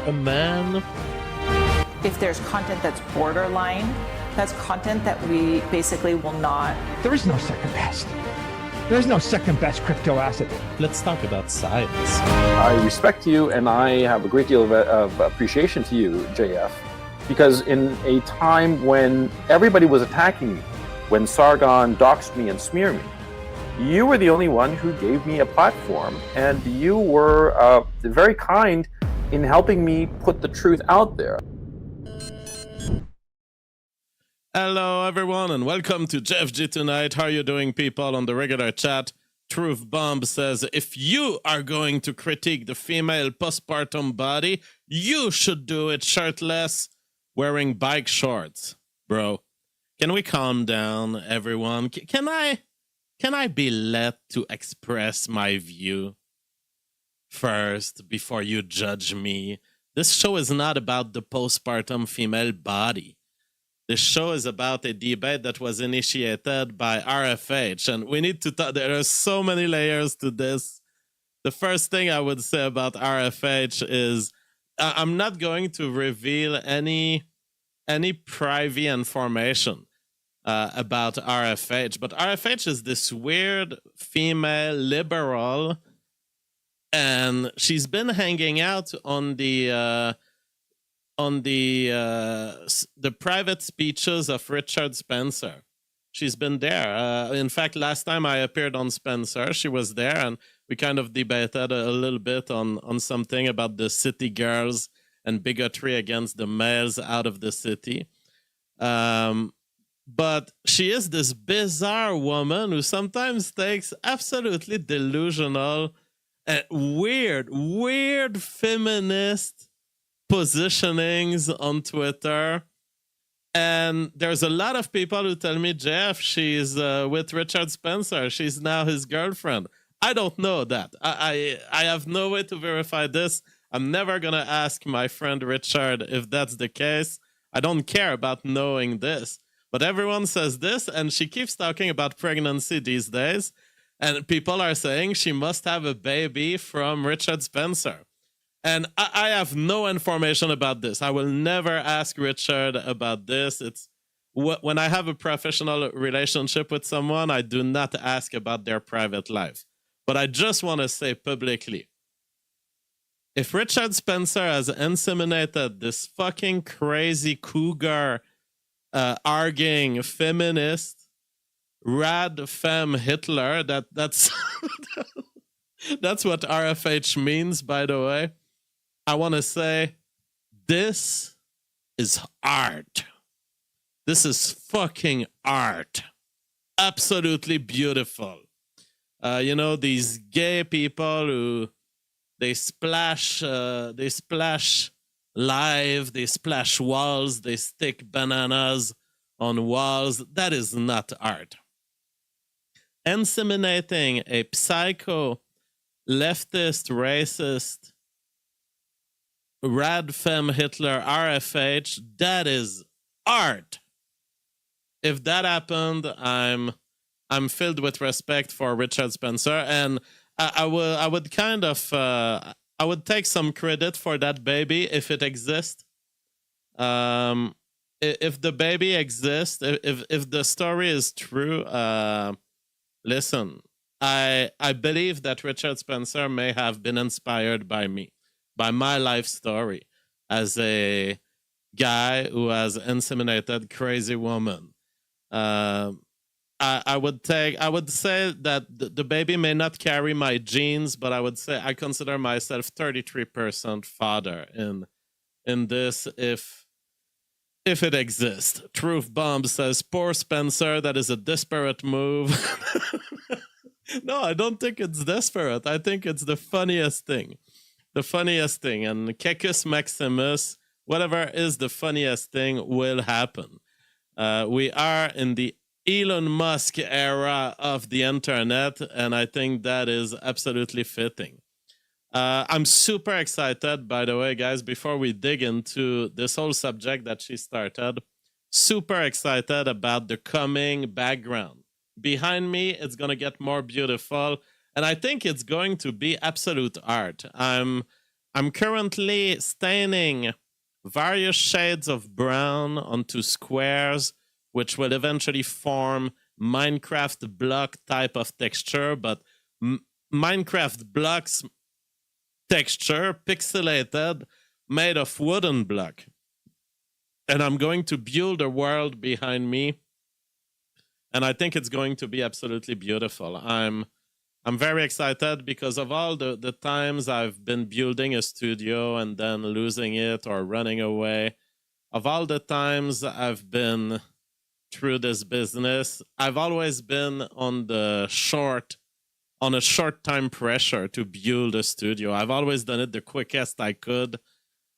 a man. If there's content that's borderline, that's content that we basically will not. There is no second best. There's no second best crypto asset. Let's talk about science. I respect you, and I have a great deal of appreciation to you, JF, because in a time when everybody was attacking me, when Sargon doxed me and smeared me, you were the only one who gave me a platform, and you were very kind in helping me put the truth out there. Hello, everyone, and welcome to JFGT Tonight. How are you doing, people, on the regular chat? Truth Bomb says, if you are going to critique the female postpartum body, you should do it shirtless, wearing bike shorts. Bro, can we calm down, everyone? Can I be let to express my view first before you judge me? This show is not about the postpartum female body. This show is about a debate that was initiated by RFH, and we need to talk. There are so many layers to this. The first thing I would say about RFH is I'm not going to reveal any private information about RFH, but RFH is this weird female liberal, and she's been hanging out on the private speeches of Richard Spencer. She's been there. In fact, last time I appeared on Spencer, she was there, and we kind of debated a little bit on something about the city girls and bigotry against the males out of the city. But she is this bizarre woman who sometimes takes absolutely delusional and weird feminist positionings on Twitter, and there's a lot of people who tell me, Jeff, she's with Richard Spencer, she's now his girlfriend. I don't know that. I have no way to verify this. I'm never gonna ask my friend Richard if that's the case. I don't care about knowing this, but everyone says this, and she keeps talking about pregnancy these days, and people are saying she must have a baby from Richard Spencer. And I have no information about this. I will never ask Richard about this. It's when I have a professional relationship with someone, I do not ask about their private life. But I just want to say publicly, if Richard Spencer has inseminated this fucking crazy cougar arguing feminist rad femme Hitler, that's that's what RFH means, by the way. I want to say, this is art. This is fucking art. Absolutely beautiful. You know, these gay people who they splash live, they splash walls, they stick bananas on walls. That is not art. Inseminating a psycho, leftist, racist, rad femme Hitler RFH, that is art. If that happened, I'm filled with respect for Richard Spencer, and I would kind of I would take some credit for that baby if it exists. If the baby exists, if the story is true, listen, I believe that Richard Spencer may have been inspired by me, by my life story as a guy who has inseminated crazy woman. I would say that the baby may not carry my genes, but I would say I consider myself 33% father in this if it exists. Truth Bomb says, poor Spencer, that is a desperate move. No, I don't think it's desperate. I think it's the funniest thing. The funniest thing, and Cacus Maximus, whatever is the funniest thing will happen. We are in the Elon Musk era of the internet, and I think that is absolutely fitting. I'm super excited, by the way, guys, before we dig into this whole subject that she started, super excited about the coming background. Behind me, it's going to get more beautiful, and I think it's going to be absolute art. I'm I'm currently staining various shades of brown onto squares, which will eventually form Minecraft block type of texture, but Minecraft blocks texture, pixelated, made of wooden block. And I'm going to build a world behind me, and I think it's going to be absolutely beautiful. I'm very excited because of all the times I've been building a studio and then losing it or running away. Of all the times I've been through this business, I've always been on a short time pressure to build a studio. I've always done it the quickest I could.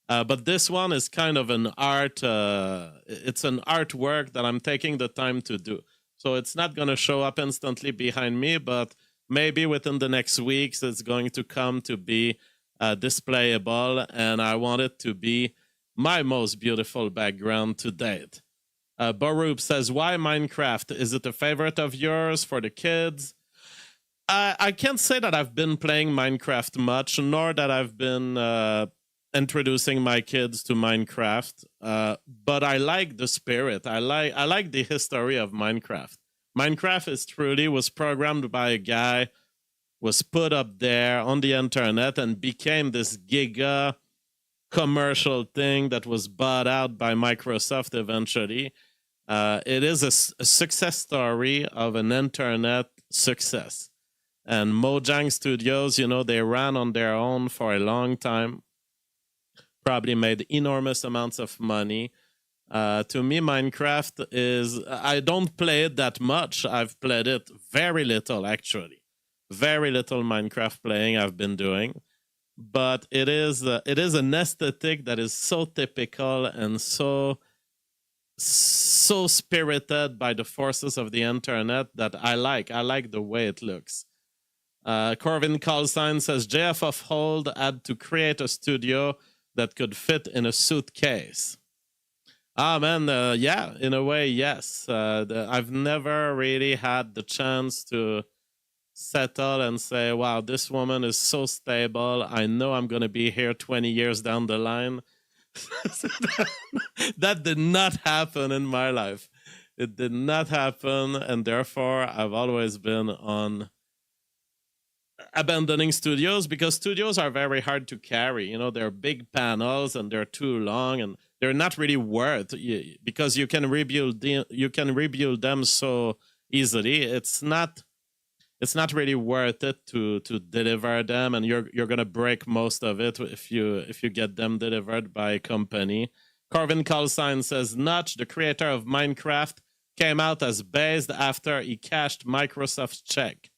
But this one is kind of an art. It's an artwork that I'm taking the time to do. So it's not going to show up instantly behind me, but maybe within the next weeks, it's going to come to be displayable. And I want it to be my most beautiful background to date. Baruch says, why Minecraft? Is it a favorite of yours for the kids? I can't say that I've been playing Minecraft much, nor that I've been introducing my kids to Minecraft. But I like the spirit. I like the history of Minecraft. Minecraft was programmed by a guy, was put up there on the internet, and became this giga commercial thing that was bought out by Microsoft eventually. It is a success story of an internet success. And Mojang Studios, they ran on their own for a long time, probably made enormous amounts of money. To me, Minecraft I don't play it that much. I've played it very little, actually. Very little Minecraft playing I've been doing. But it is an aesthetic that is so typical and so spirited by the forces of the internet that I like. I like the way it looks. Corvin Callsign says, JF of Hold had to create a studio that could fit in a suitcase. Yeah, in a way, yes. I've never really had the chance to settle and say, wow, this woman is so stable. I know I'm going to be here 20 years down the line. That did not happen in my life. It did not happen, and therefore I've always been on abandoning studios because studios are very hard to carry. They're big panels and they're too long and they're not really worth because you can rebuild them so easily. It's not really worth it to deliver them, and you're gonna break most of it if you get them delivered by a company. Corvin Callsign says, Notch, the creator of Minecraft, came out as based after he cashed Microsoft's check.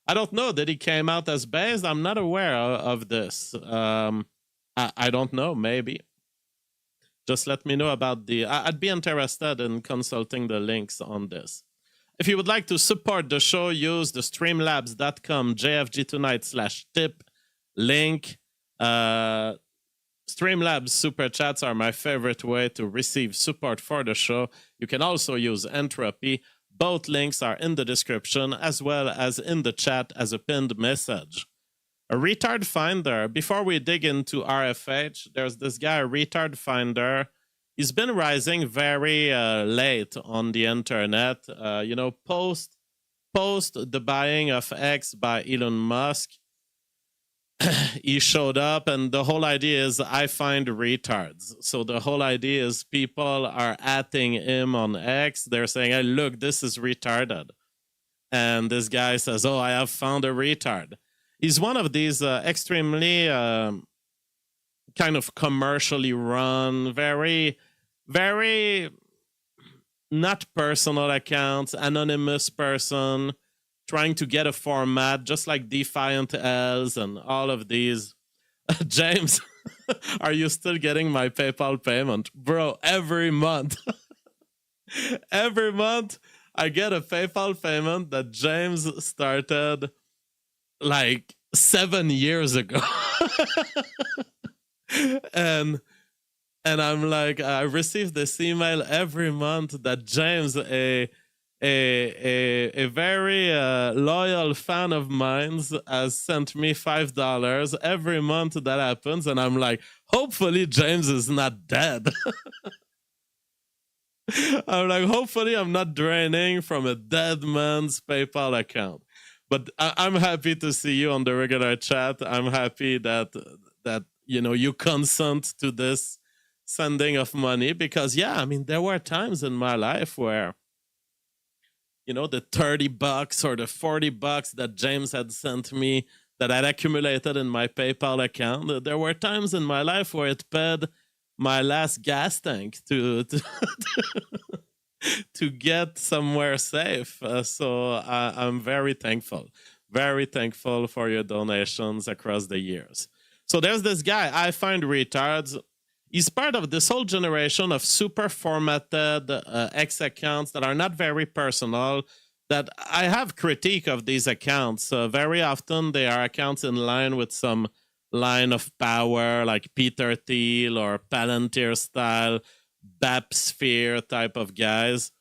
I don't know. Did he came out as based? I'm not aware of this. I don't know. Maybe. Just let me know about I'd be interested in consulting the links on this. If you would like to support the show, use the streamlabs.com JFG2night/tip link. Streamlabs super chats are my favorite way to receive support for the show. You can also use Entropy. Both links are in the description as well as in the chat as a pinned message. A retard finder. Before we dig into RFH, there's this guy, retard finder. He's been rising very late on the internet. Post the buying of X by Elon Musk. He showed up, and the whole idea is I find retards. So the whole idea is people are @ing him on X. They're saying, hey, look, this is retarded. And this guy says, oh, I have found a retard. He's one of these extremely kind of commercially run, very, very not personal accounts, anonymous person, trying to get a format, just like Defiant Els and all of these. James, are you still getting my PayPal payment? Bro, every month. Every month, I get a PayPal payment that James started like 7 years ago. And I'm like, I receive this email every month that James, a a very loyal fan of mine has sent me $5 every month that happens, and I'm like, hopefully James is not dead. I'm like, hopefully I'm not draining from a dead man's PayPal account. But I'm happy to see you on the regular chat. I'm happy that you consent to this sending of money, because there were times in my life where the $30 or the $40 that James had sent me that I'd accumulated in my PayPal account, there were times in my life where it paid my last gas tank to get somewhere safe. So I'm very thankful for your donations across the years. So there's this guy I find retards. He's part of this whole generation of super formatted X accounts that are not very personal, that I have critique of these accounts. Very often they are accounts in line with some line of power, like Peter Thiel or Palantir style, Bapsphere type of guys.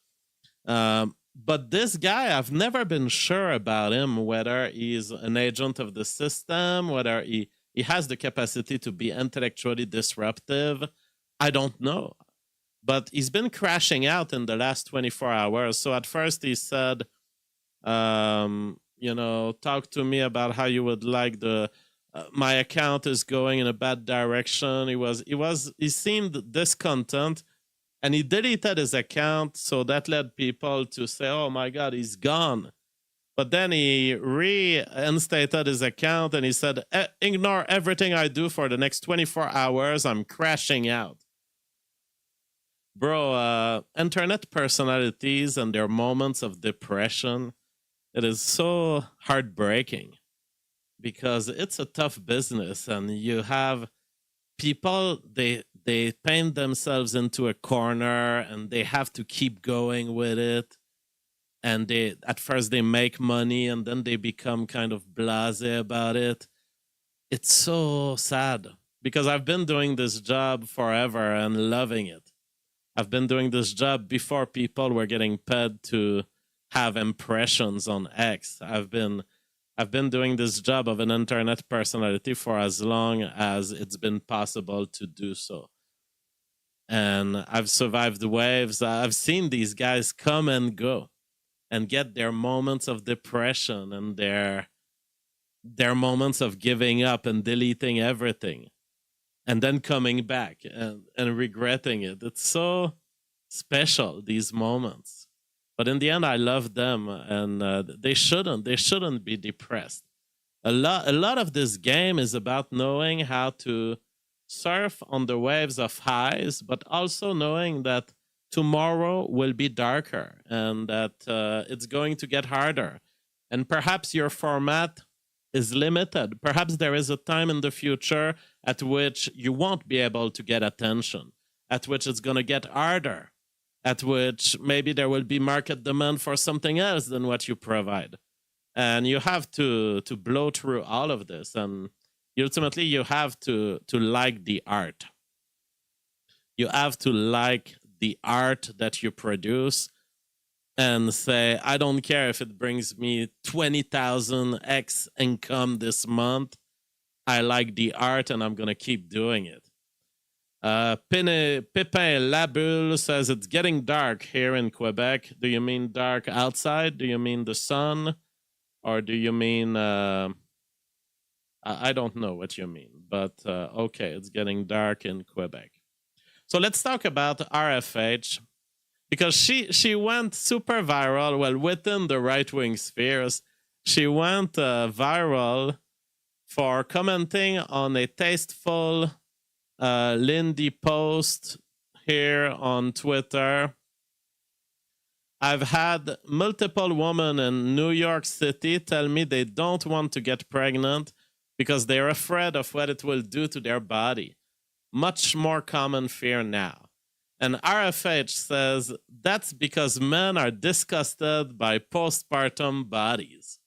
But this guy, I've never been sure about him, whether he's an agent of the system, whether he has the capacity to be intellectually disruptive. I don't know. But he's been crashing out in the last 24 hours. So at first he said, talk to me about how you would like my account is going in a bad direction. He seemed discontent, and he deleted his account. So that led people to say, oh my God, he's gone. But then he reinstated his account and he said, ignore everything I do for the next 24 hours. I'm crashing out. Bro, internet personalities and their moments of depression, it is so heartbreaking because it's a tough business, and you have people, they paint themselves into a corner and they have to keep going with it. And at first they make money and then they become kind of blasé about it. It's so sad because I've been doing this job forever and loving it. I've been doing this job before people were getting paid to have impressions on X. I've been doing this job of an internet personality for as long as it's been possible to do so. And I've survived waves. I've seen these guys come and go and get their moments of depression and their moments of giving up and deleting everything, and then coming back and regretting it. It's so special, these moments. But in the end, I love them, and they shouldn't be depressed. A lot of this game is about knowing how to surf on the waves of highs, but also knowing that tomorrow will be darker and that it's going to get harder. And perhaps your format is limited. Perhaps there is a time in the future at which you won't be able to get attention, at which it's going to get harder, at which maybe there will be market demand for something else than what you provide. And you have to blow through all of this. And ultimately, you have to like the art. You have to like the art that you produce and say, I don't care if it brings me 20,000 X income this month. I like the art and I'm going to keep doing it. Pépin Labulle says it's getting dark here in Quebec. Do you mean dark outside? Do you mean the sun? Or do you mean... I don't know what you mean, but okay, it's getting dark in Quebec. So let's talk about RFH, because she went super viral. Well, within the right-wing spheres, she went viral for commenting on a tasteful Lindy post here on Twitter. I've had multiple women in New York City tell me they don't want to get pregnant because they're afraid of what it will do to their body. Much more common fear now. And RFH says that's because men are disgusted by postpartum bodies.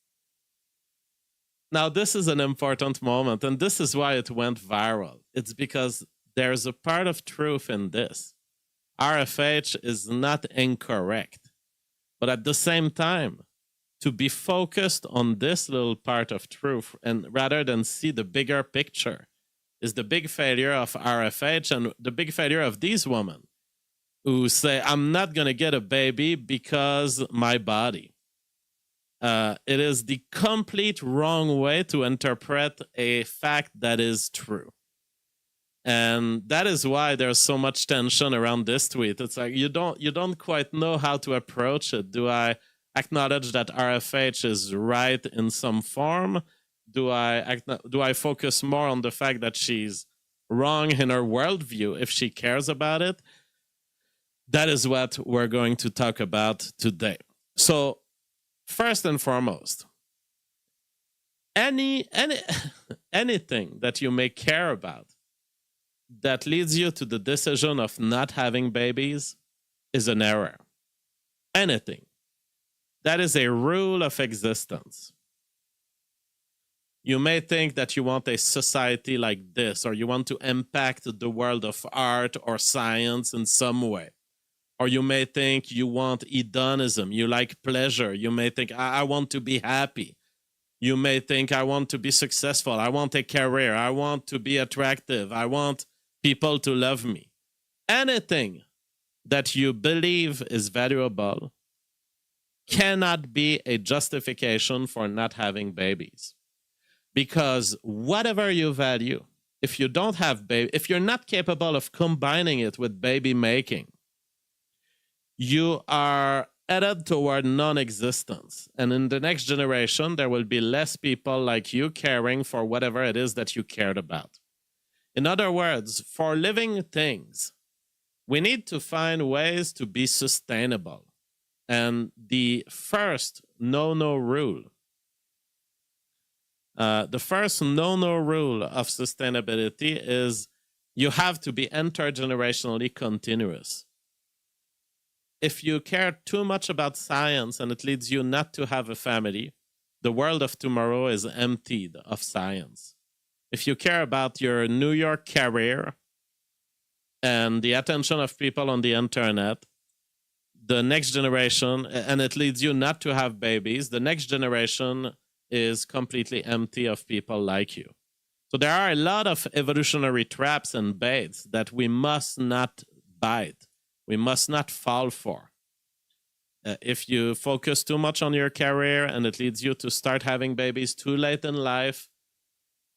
Now, this is an important moment, and this is why it went viral. It's because there's a part of truth in this. RFH is not incorrect. But at the same time, to be focused on this little part of truth and rather than see the bigger picture is the big failure of RFH and the big failure of these women who say, I'm not going to get a baby because my body. It is the complete wrong way to interpret a fact that is true. And that is why there's so much tension around this tweet. It's like you don't quite know how to approach it. Do I acknowledge that RFH is right in some form? Do I focus more on the fact that she's wrong in her worldview if she cares about it? That is what we're going to talk about today. So, first and foremost, anything that you may care about that leads you to the decision of not having babies is an error. Anything. That is a rule of existence. You may think that you want a society like this, or you want to impact the world of art or science in some way. Or you may think you want hedonism, you like pleasure. You may think, I want to be happy. You may think, I want to be successful. I want a career. I want to be attractive. I want people to love me. Anything that you believe is valuable cannot be a justification for not having babies. Because whatever you value, if you don't have baby, if you're not capable of combining it with baby making, you are headed toward non-existence. And in the next generation, there will be less people like you caring for whatever it is that you cared about. In other words, for living things, we need to find ways to be sustainable. And the first no-no rule, of sustainability is you have to be intergenerationally continuous. If you care too much about science and it leads you not to have a family, the world of tomorrow is emptied of science. If you care about your New York career and the attention of people on the internet, the next generation, and it leads you not to have babies, the next generation is completely empty of people like you. So there are a lot of evolutionary traps and baits that we must not bite. We must not fall for. If you focus too much on your career and it leads you to start having babies too late in life,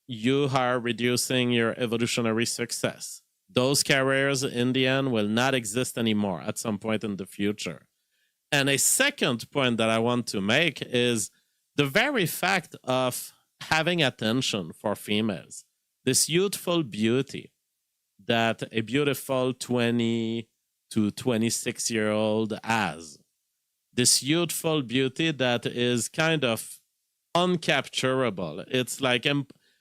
you are reducing your evolutionary success. Those careers in the end will not exist anymore at some point in the future. And a second point that I want to make is the very fact of having attention for females, this youthful beauty that a beautiful 20 to 26-year-old has, this youthful beauty that is kind of uncapturable. It's like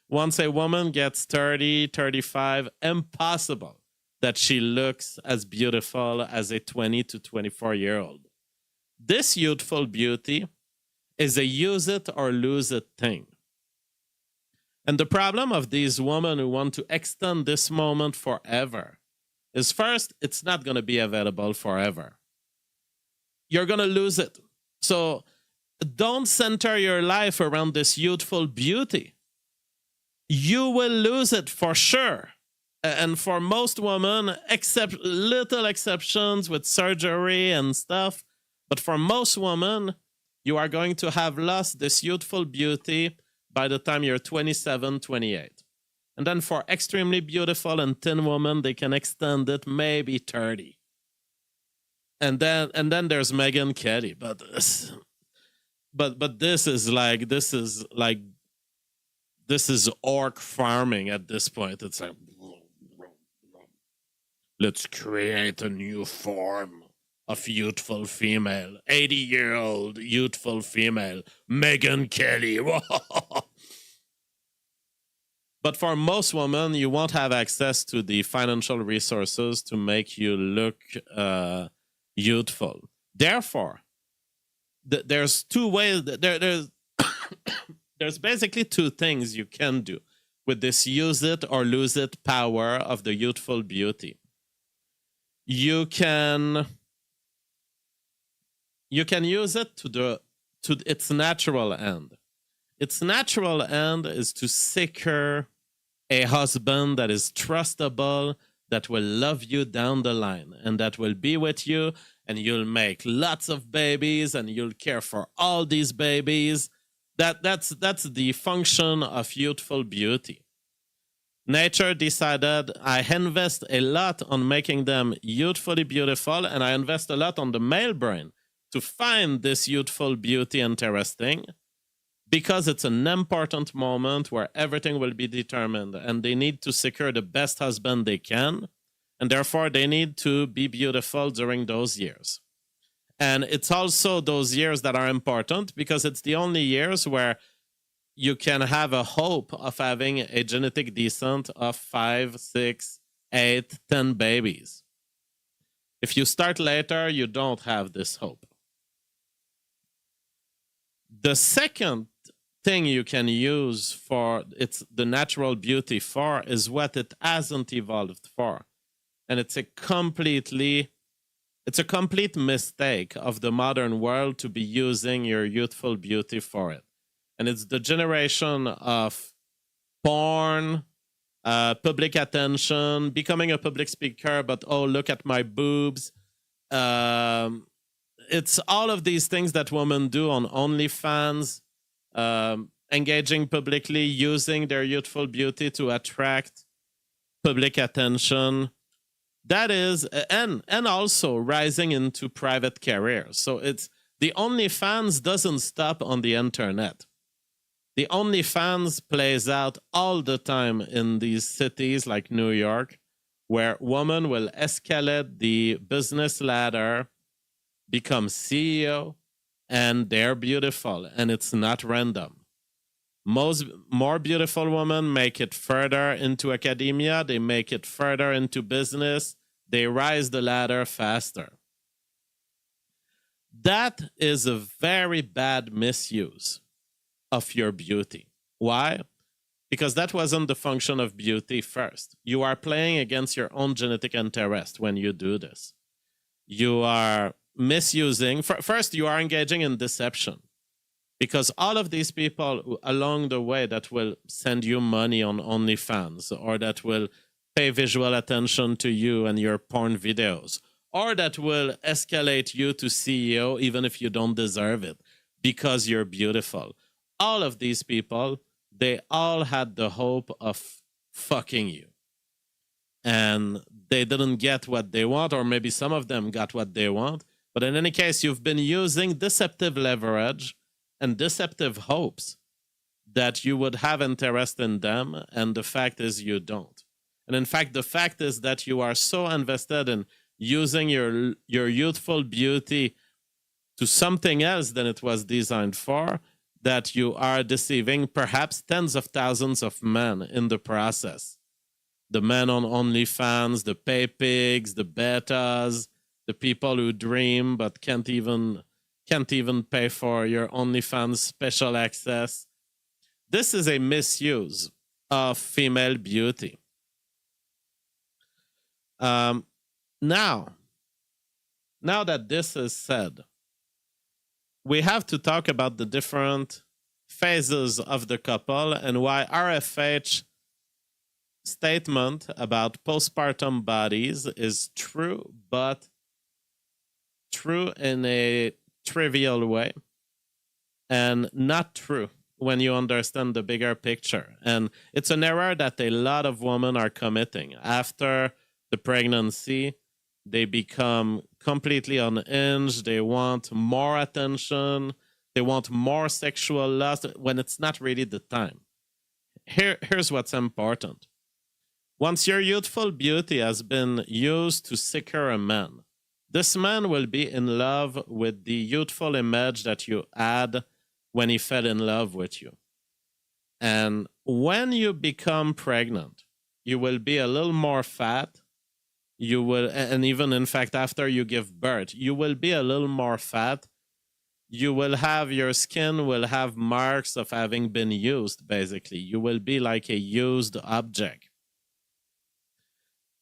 once a woman gets 30, 35, impossible that she looks as beautiful as a 20 to 24-year-old. This youthful beauty is a use it or lose it thing. And the problem of these women who want to extend this moment forever is first, it's not going to be available forever. You're going to lose it. So don't center your life around this youthful beauty. You will lose it for sure. And for most women, except little exceptions with surgery and stuff, but for most women, you are going to have lost this youthful beauty by the time you're 27, 28. And then for extremely beautiful and thin women, they can extend it maybe 30. And then there's Megyn Kelly, but this is orc farming at this point. It's like, let's create a new form of youthful female, 80-year-old youthful female, Megyn Kelly. But for most women, you won't have access to the financial resources to make you look youthful. Therefore, there's two ways. There's basically two things you can do with this use it or lose it power of the youthful beauty. You can you can use it to its natural end. Its natural end is to secure a husband that is trustable, that will love you down the line, and that will be with you, and you'll make lots of babies, and you'll care for all these babies. That's the function of youthful beauty. Nature decided I invest a lot on making them youthfully beautiful, and I invest a lot on the male brain to find this youthful beauty interesting, because it's an important moment where everything will be determined, and they need to secure the best husband they can, and therefore they need to be beautiful during those years. And it's also those years that are important because it's the only years where you can have a hope of having a genetic descent of 5, 6, 8, 10 babies. If you start later, you don't have this hope. The second thing you can use for the natural beauty for is what it hasn't evolved for. And it's a complete mistake of the modern world to be using your youthful beauty for it. And it's the generation of porn, public attention, becoming a public speaker, but oh, look at my boobs. It's all of these things that women do on OnlyFans, engaging publicly, using their youthful beauty to attract public attention. That is, and also rising into private careers. So it's the OnlyFans doesn't stop on the internet. The OnlyFans plays out all the time in these cities like New York, where women will escalate the business ladder, become CEO, and they're beautiful, and it's not random. More beautiful women make it further into academia, they make it further into business, they rise the ladder faster. That is a very bad misuse of your beauty. Why? Because that wasn't the function of beauty first. You are playing against your own genetic interest when you do this. You are misusing, first you are engaging in deception, because all of these people along the way that will send you money on OnlyFans, or that will pay visual attention to you and your porn videos, or that will escalate you to CEO even if you don't deserve it because you're beautiful. All of these people, they all had the hope of fucking you. And they didn't get what they want, or maybe some of them got what they want. But in any case, you've been using deceptive leverage and deceptive hopes that you would have interest in them, and the fact is you don't. And in fact, the fact is that you are so invested in using your youthful beauty to something else than it was designed for, that you are deceiving perhaps tens of thousands of men in the process. The men on OnlyFans, the pay pigs, the betas, the people who dream but can't even pay for your OnlyFans special access. This is a misuse of female beauty. Now that this is said, we have to talk about the different phases of the couple and why RFH statement about postpartum bodies is true, but true in a trivial way and not true when you understand the bigger picture. And it's an error that a lot of women are committing. After the pregnancy, they become completely unhinged. They want more attention. They want more sexual lust when it's not really the time. Here's what's important. Once your youthful beauty has been used to secure a man, this man will be in love with the youthful image that you had when he fell in love with you. And when you become pregnant, you will be a little more fat. You will, and even in fact, after you give birth, you will be a little more fat. You will have, your skin will have marks of having been used, basically. You will be like a used object.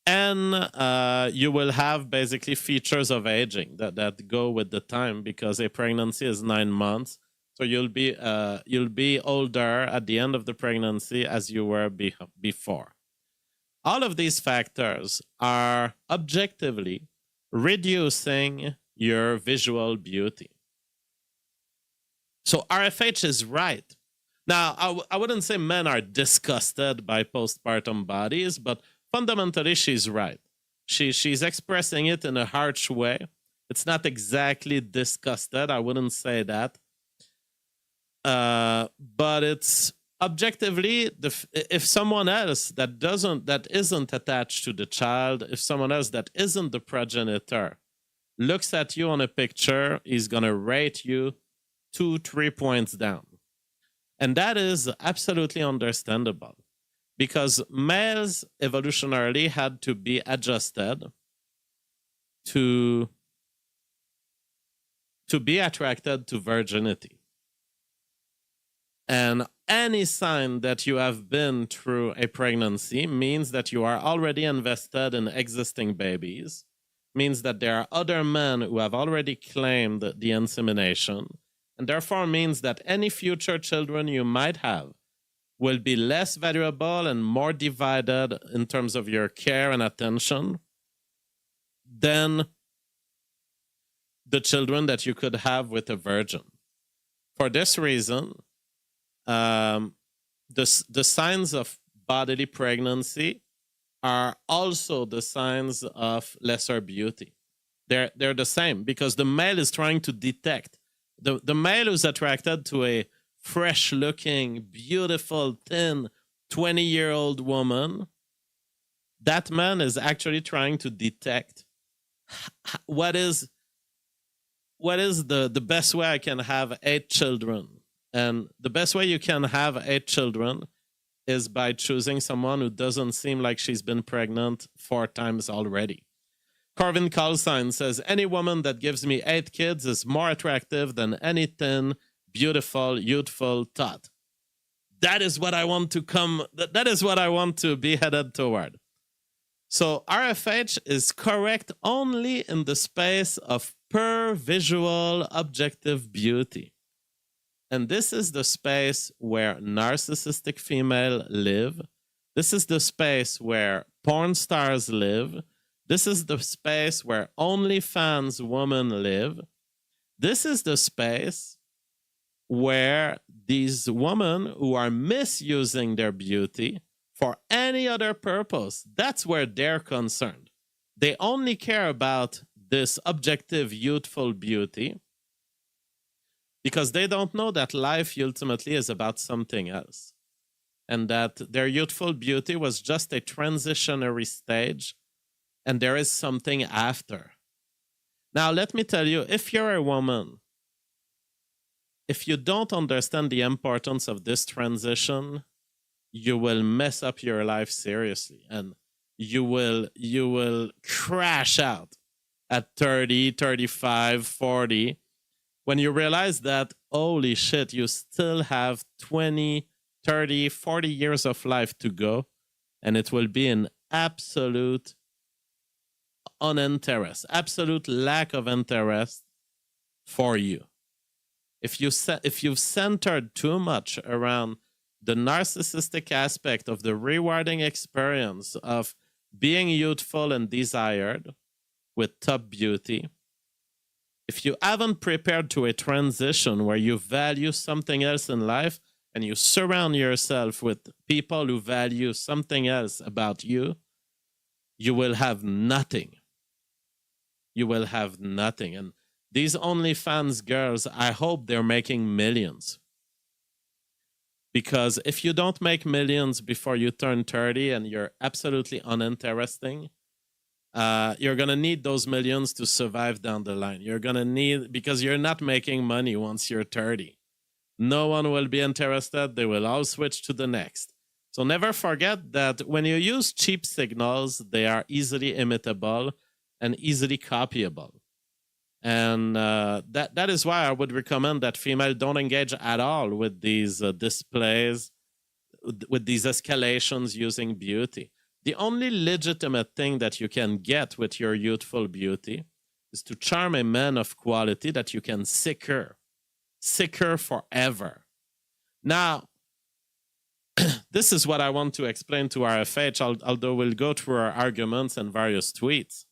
And you will have basically features of aging that go with the time, because a pregnancy is 9 months. So you'll be older at the end of the pregnancy as you were before. All of these factors are objectively reducing your visual beauty. So RFH is right. Now, I wouldn't say men are disgusted by postpartum bodies, but fundamentally she's right. She's expressing it in a harsh way. It's not exactly disgusted. I wouldn't say that. But it's objectively, if someone else that isn't attached to the child, if someone else that isn't the progenitor looks at you on a picture, he's going to rate you 2-3 points down. And that is absolutely understandable, because males evolutionarily had to be adjusted to be attracted to virginity. And any sign that you have been through a pregnancy means that you are already invested in existing babies, means that there are other men who have already claimed the insemination, and therefore means that any future children you might have will be less valuable and more divided in terms of your care and attention than the children that you could have with a virgin. For this reason, the signs of bodily pregnancy are also the signs of lesser beauty. They're the same, because the male is trying to detect. The male who's attracted to a fresh-looking, beautiful, thin, 20-year-old woman, that man is actually trying to detect what is the best way I can have 8 children. And the best way you can have 8 children is by choosing someone who doesn't seem like she's been pregnant 4 times already. Corvin Colsign says, any woman that gives me 8 kids is more attractive than any thin, beautiful, youthful tot. That is what I want that is what I want to be headed toward. So RFH is correct only in the space of pure visual objective beauty. And this is the space where narcissistic female live. This is the space where porn stars live. This is the space where OnlyFans women live. This is the space where these women who are misusing their beauty for any other purpose, that's where they're concerned. They only care about this objective youthful beauty because they don't know that life ultimately is about something else, and that their youthful beauty was just a transitionary stage, and there is something after. Now, let me tell you, if you're a woman, if you don't understand the importance of this transition, you will mess up your life seriously, and you will crash out at 30, 35, 40, when you realize that, holy shit, you still have 20, 30, 40 years of life to go, and it will be an absolute uninterest, absolute lack of interest for you. If you've centered too much around the narcissistic aspect of the rewarding experience of being youthful and desired with top beauty, if you haven't prepared to a transition where you value something else in life and you surround yourself with people who value something else about you, you will have nothing. You will have nothing. And these OnlyFans girls, I hope they're making millions. Because if you don't make millions before you turn 30 and you're absolutely uninteresting, you're going to need those millions to survive down the line. You're going to need, because you're not making money once you're 30. No one will be interested. They will all switch to the next. So never forget that when you use cheap signals, they are easily imitable and easily copyable. And that is why I would recommend that female don't engage at all with these displays, with these escalations using beauty. The only legitimate thing that you can get with your youthful beauty is to charm a man of quality that you can secure forever. Now, this is what I want to explain to RFH, although we'll go through our arguments and various tweets.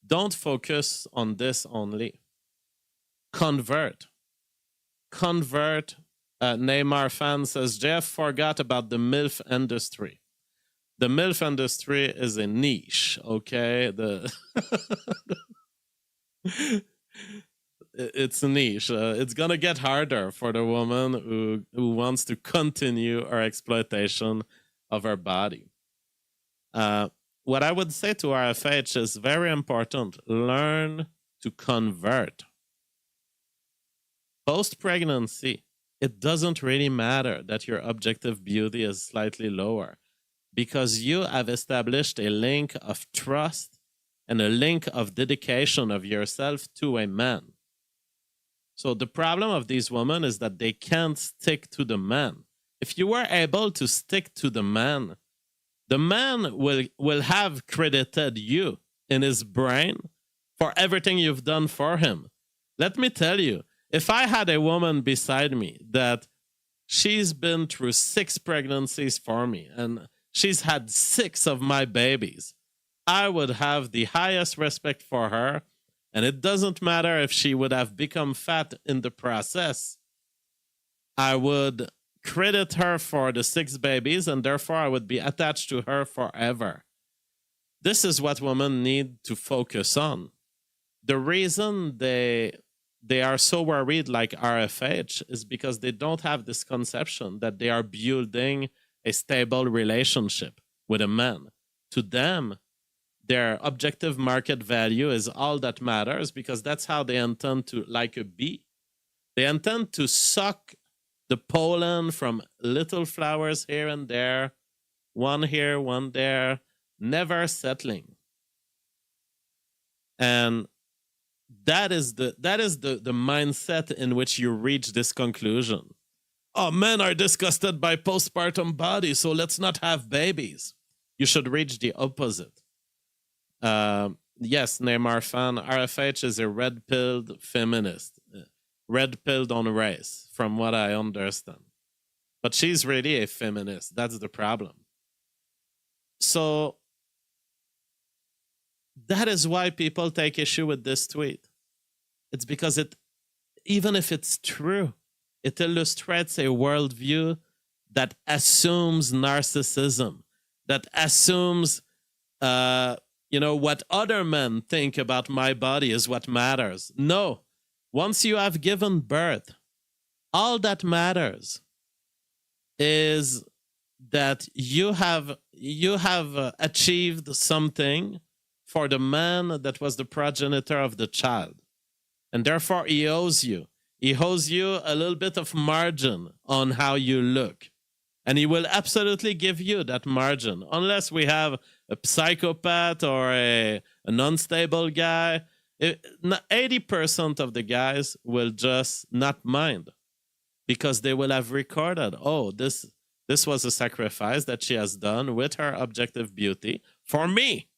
Don't focus on this only. Convert. Neymar fan says, Jeff forgot about the MILF industry. The MILF industry is a niche, okay? It's a niche. It's going to get harder for the woman who wants to continue her exploitation of her body. What I would say to RFH is very important. Learn to convert. Post-pregnancy, it doesn't really matter that your objective beauty is slightly lower because you have established a link of trust and a link of dedication of yourself to a man. So the problem of these women is that they can't stick to the man. If you were able to stick to the man will have credited you in his brain for everything you've done for him. Let me tell you, if I had a woman beside me that she's been through 6 pregnancies for me and she's had 6 of my babies, I would have the highest respect for her. And it doesn't matter if she would have become fat in the process. I would credit her for the 6 babies, and therefore I would be attached to her forever. This is what women need to focus on. The reason they are so worried like RFH is because they don't have this conception that they are building a stable relationship with a man. To them, their objective market value is all that matters because that's how they intend to, like a bee, they intend to suck the pollen from little flowers here and there, one here, one there, never settling. And that is the mindset in which you reach this conclusion. Oh, men are disgusted by postpartum bodies, so let's not have babies. You should reach the opposite. Yes, Neymar fan, RFH is a red-pilled feminist. Red-pilled on race, from what I understand. But she's really a feminist. That's the problem. So that is why people take issue with this tweet. It's because even if it's true, it illustrates a worldview that assumes narcissism, that assumes what other men think about my body is what matters. No. Once you have given birth, all that matters is that you have achieved something for the man that was the progenitor of the child. And therefore, he owes you. He owes you a little bit of margin on how you look. And he will absolutely give you that margin, unless we have a psychopath or an unstable guy. 80% of the guys will just not mind because they will have recorded, oh, this was a sacrifice that she has done with her objective beauty for me.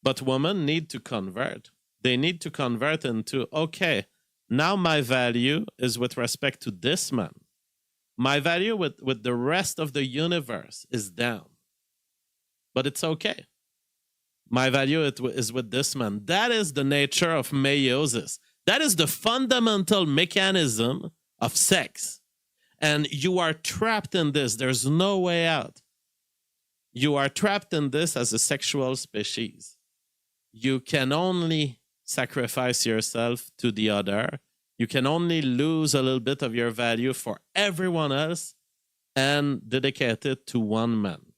But women need to convert. They need to convert into, okay, now my value is with respect to this man. My value with the rest of the universe is down. But it's okay. My value is with this man. That is the nature of meiosis. That is the fundamental mechanism of sex. And you are trapped in this. There's no way out. You are trapped in this as a sexual species. You can only sacrifice yourself to the other. You can only lose a little bit of your value for everyone else and dedicate it to one man.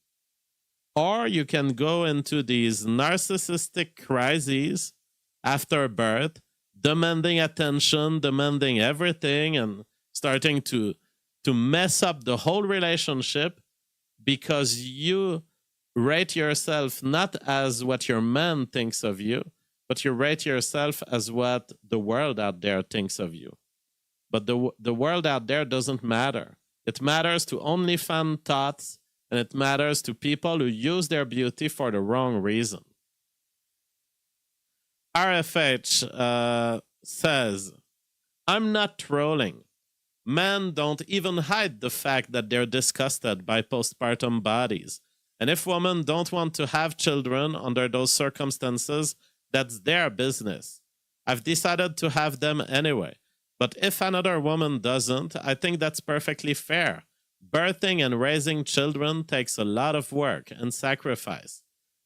Or you can go into these narcissistic crises after birth, demanding attention, demanding everything, and starting to mess up the whole relationship because you rate yourself not as what your man thinks of you, but you rate yourself as what the world out there thinks of you. But the world out there doesn't matter. It matters to OnlyFans thoughts, and it matters to people who use their beauty for the wrong reason. RFH says, I'm not trolling. Men don't even hide the fact that they're disgusted by postpartum bodies. And if women don't want to have children under those circumstances, that's their business. I've decided to have them anyway. But if another woman doesn't, I think that's perfectly fair. Birthing and raising children takes a lot of work and sacrifice.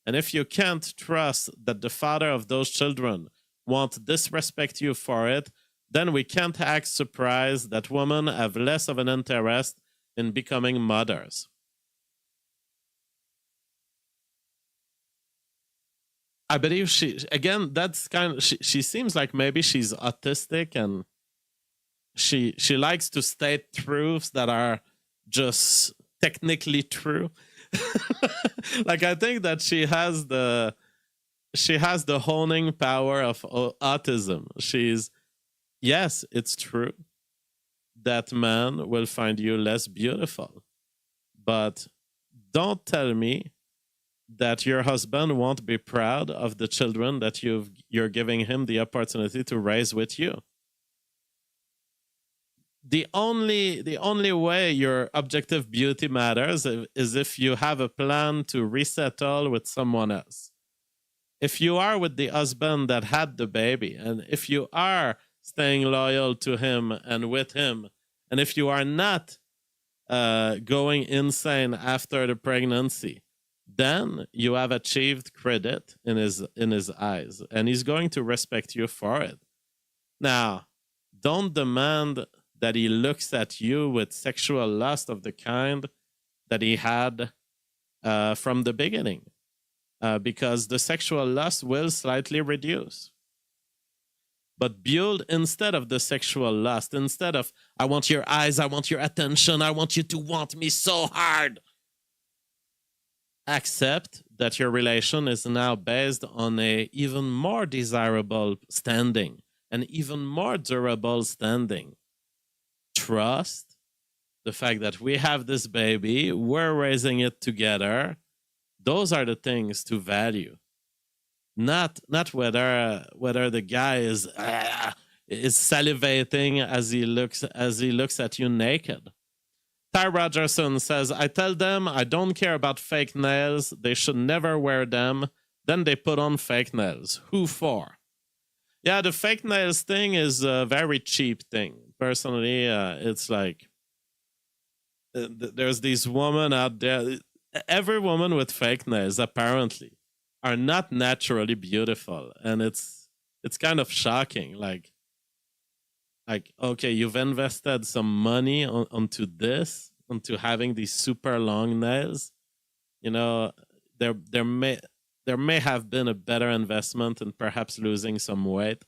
And if you can't trust that the father of those children won't disrespect you for it, then we can't act surprised that women have less of an interest in becoming mothers. I believe she seems like maybe she's autistic, and she likes to state truths that are just technically true. Like, I think that she has the honing power of autism. Yes, it's true that man will find you less beautiful, but don't tell me that your husband won't be proud of the children that you're giving him the opportunity to raise with you. The only way your objective beauty matters is if you have a plan to resettle with someone else. If you are with the husband that had the baby, and if you are staying loyal to him and with him, and if you are not going insane after the pregnancy, then you have achieved credit in his eyes, and he's going to respect you for it. Now, don't demand that he looks at you with sexual lust of the kind that he had from the beginning, because the sexual lust will slightly reduce. But build instead of the sexual lust, instead of, I want your eyes, I want your attention, I want you to want me so hard. Accept that your relation is now based on a even more desirable standing, an even more durable standing. Trust the fact that we have this baby, we're raising it together. Those are the things to value. Not whether the guy is salivating as he looks at you naked. Ty Rogerson says, I tell them I don't care about fake nails. They should never wear them. Then they put on fake nails. Who for? Yeah, the fake nails thing is a very cheap thing. Personally, it's like there's these women out there. Every woman with fake nails, apparently, are not naturally beautiful. And it's kind of shocking. Like, okay, you've invested some money onto this, onto having these super long nails. You know, there may have been a better investment in perhaps losing some weight.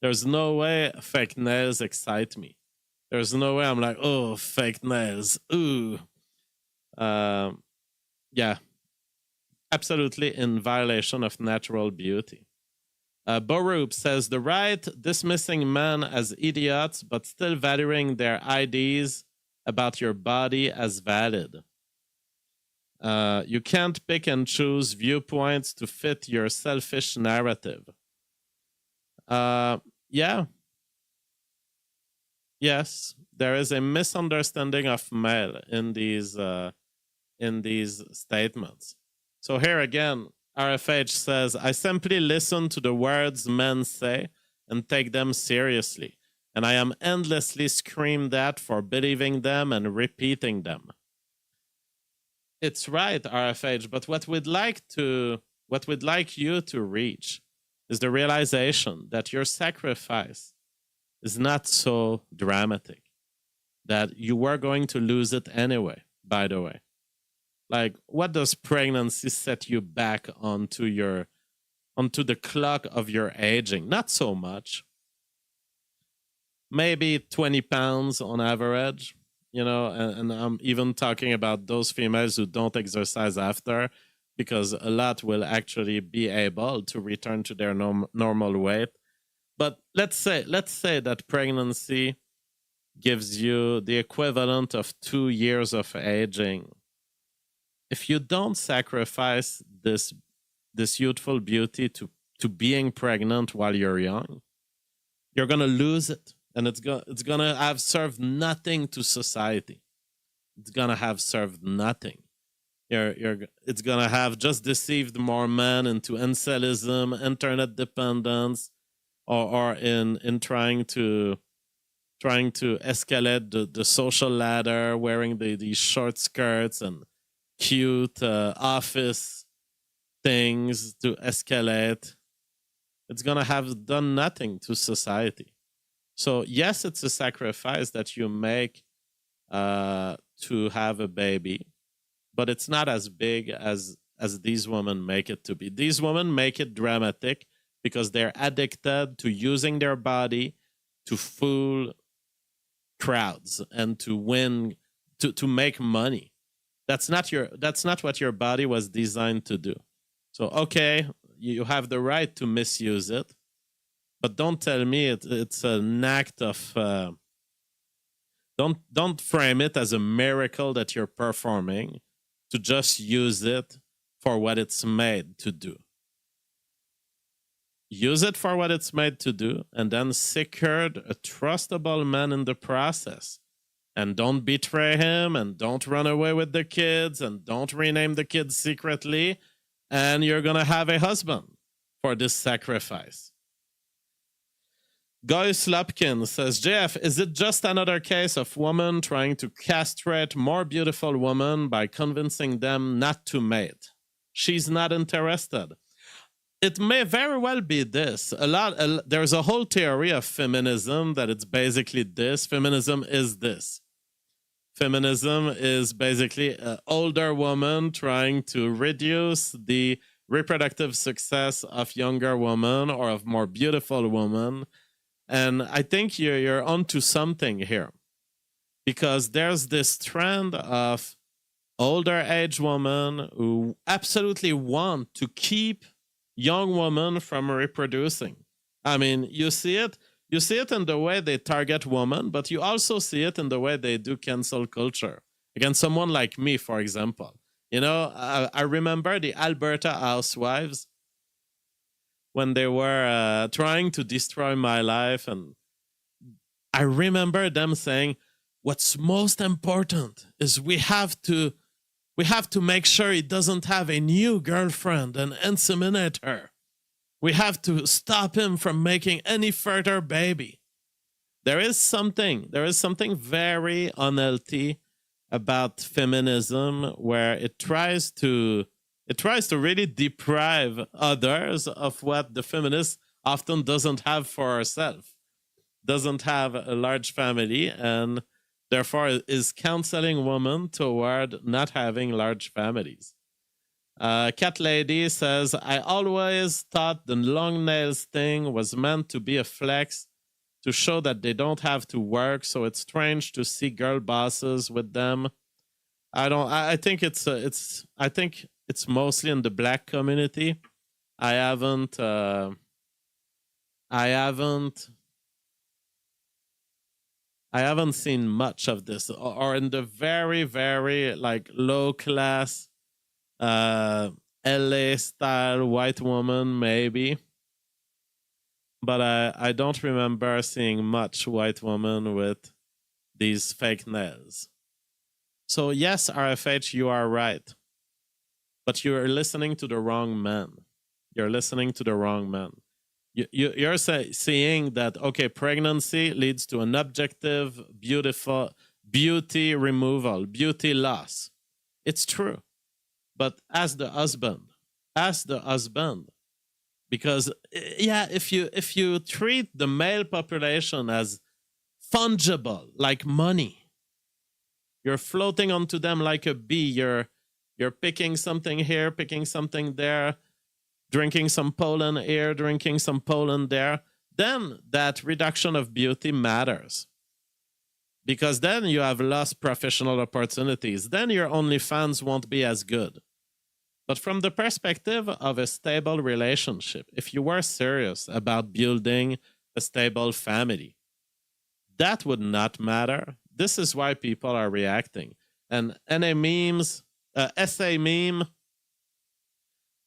There's no way fake nails excite me. There's no way I'm like, oh, fake nails. Ooh. Yeah. Absolutely in violation of natural beauty. Borup says, the right dismissing men as idiots, but still valuing their ideas about your body as valid. You can't pick and choose viewpoints to fit your selfish narrative. Yeah. Yes, there is a misunderstanding of male in these statements. So here again, RFH says, I simply listen to the words men say and take them seriously, and I am endlessly screamed at for believing them and repeating them. It's right, RFH, but what we'd like you to reach is the realization that your sacrifice is not so dramatic, that you were going to lose it anyway, by the way. Like, what does pregnancy set you back onto the clock of your aging? Not so much. Maybe 20 pounds on average, you know, and I'm even talking about those females who don't exercise after, because a lot will actually be able to return to their normal weight. But let's say that pregnancy gives you the equivalent of 2 years of aging. If you don't sacrifice this youthful beauty to being pregnant while you're young, you're gonna lose it, and it's gonna have served nothing to society. It's gonna have served nothing. It's gonna have just deceived more men into incelism, internet dependence, or in trying to escalate the social ladder, wearing these short skirts and cute office things to escalate. It's gonna have done nothing to society. So yes, it's a sacrifice that you make to have a baby, but it's not as big as these women make it to be. These women make it dramatic because they're addicted to using their body to fool crowds and to win, to make money. That's not what your body was designed to do. So okay, you have the right to misuse it, but don't tell me it's an act of don't frame it as a miracle that you're performing to just use it for what it's made to do. Use it for what it's made to do, and then secure a trustable man in the process. And don't betray him, and don't run away with the kids, and don't rename the kids secretly, and you're going to have a husband for this sacrifice. Guy Slopkin says, JF, is it just another case of women trying to castrate more beautiful women by convincing them not to mate? She's not interested. It may very well be this. There's a whole theory of feminism that it's basically this. Feminism is this. Feminism is basically an older woman trying to reduce the reproductive success of younger women or of more beautiful women. And I think you're onto something here, because there's this trend of older age women who absolutely want to keep young women from reproducing. I mean, you see it in the way they target women, but you also see it in the way they do cancel culture against someone like me, for example. You know, I remember the Alberta housewives when they were trying to destroy my life, and I remember them saying, what's most important is we have to make sure he doesn't have a new girlfriend and inseminate her. We have to stop him from making any further baby. There is something very unhealthy about feminism, where it tries to really deprive others of what the feminist often doesn't have for herself, doesn't have a large family, and therefore is counseling women toward not having large families. Cat Lady says, I always thought the long nails thing was meant to be a flex to show that they don't have to work, so it's strange to see girl bosses with them. I think it's mostly in the Black community. I haven't seen much of this, or in the very, very like low class LA style white woman, maybe. But I don't remember seeing much white woman with these fake nails. So yes, RFH, you are right. But you're listening to the wrong man. You're listening to the wrong man. You're seeing that, okay, pregnancy leads to an objective, beautiful beauty removal, beauty loss. It's true. But as the husband, because yeah, if you treat the male population as fungible, like money, you're floating onto them like a bee. You're picking something here, picking something there, drinking some pollen here, drinking some pollen there, then that reduction of beauty matters. Because then you have lost professional opportunities. Then your OnlyFans won't be as good. But from the perspective of a stable relationship, if you were serious about building a stable family, that would not matter. This is why people are reacting. And NA memes, SA meme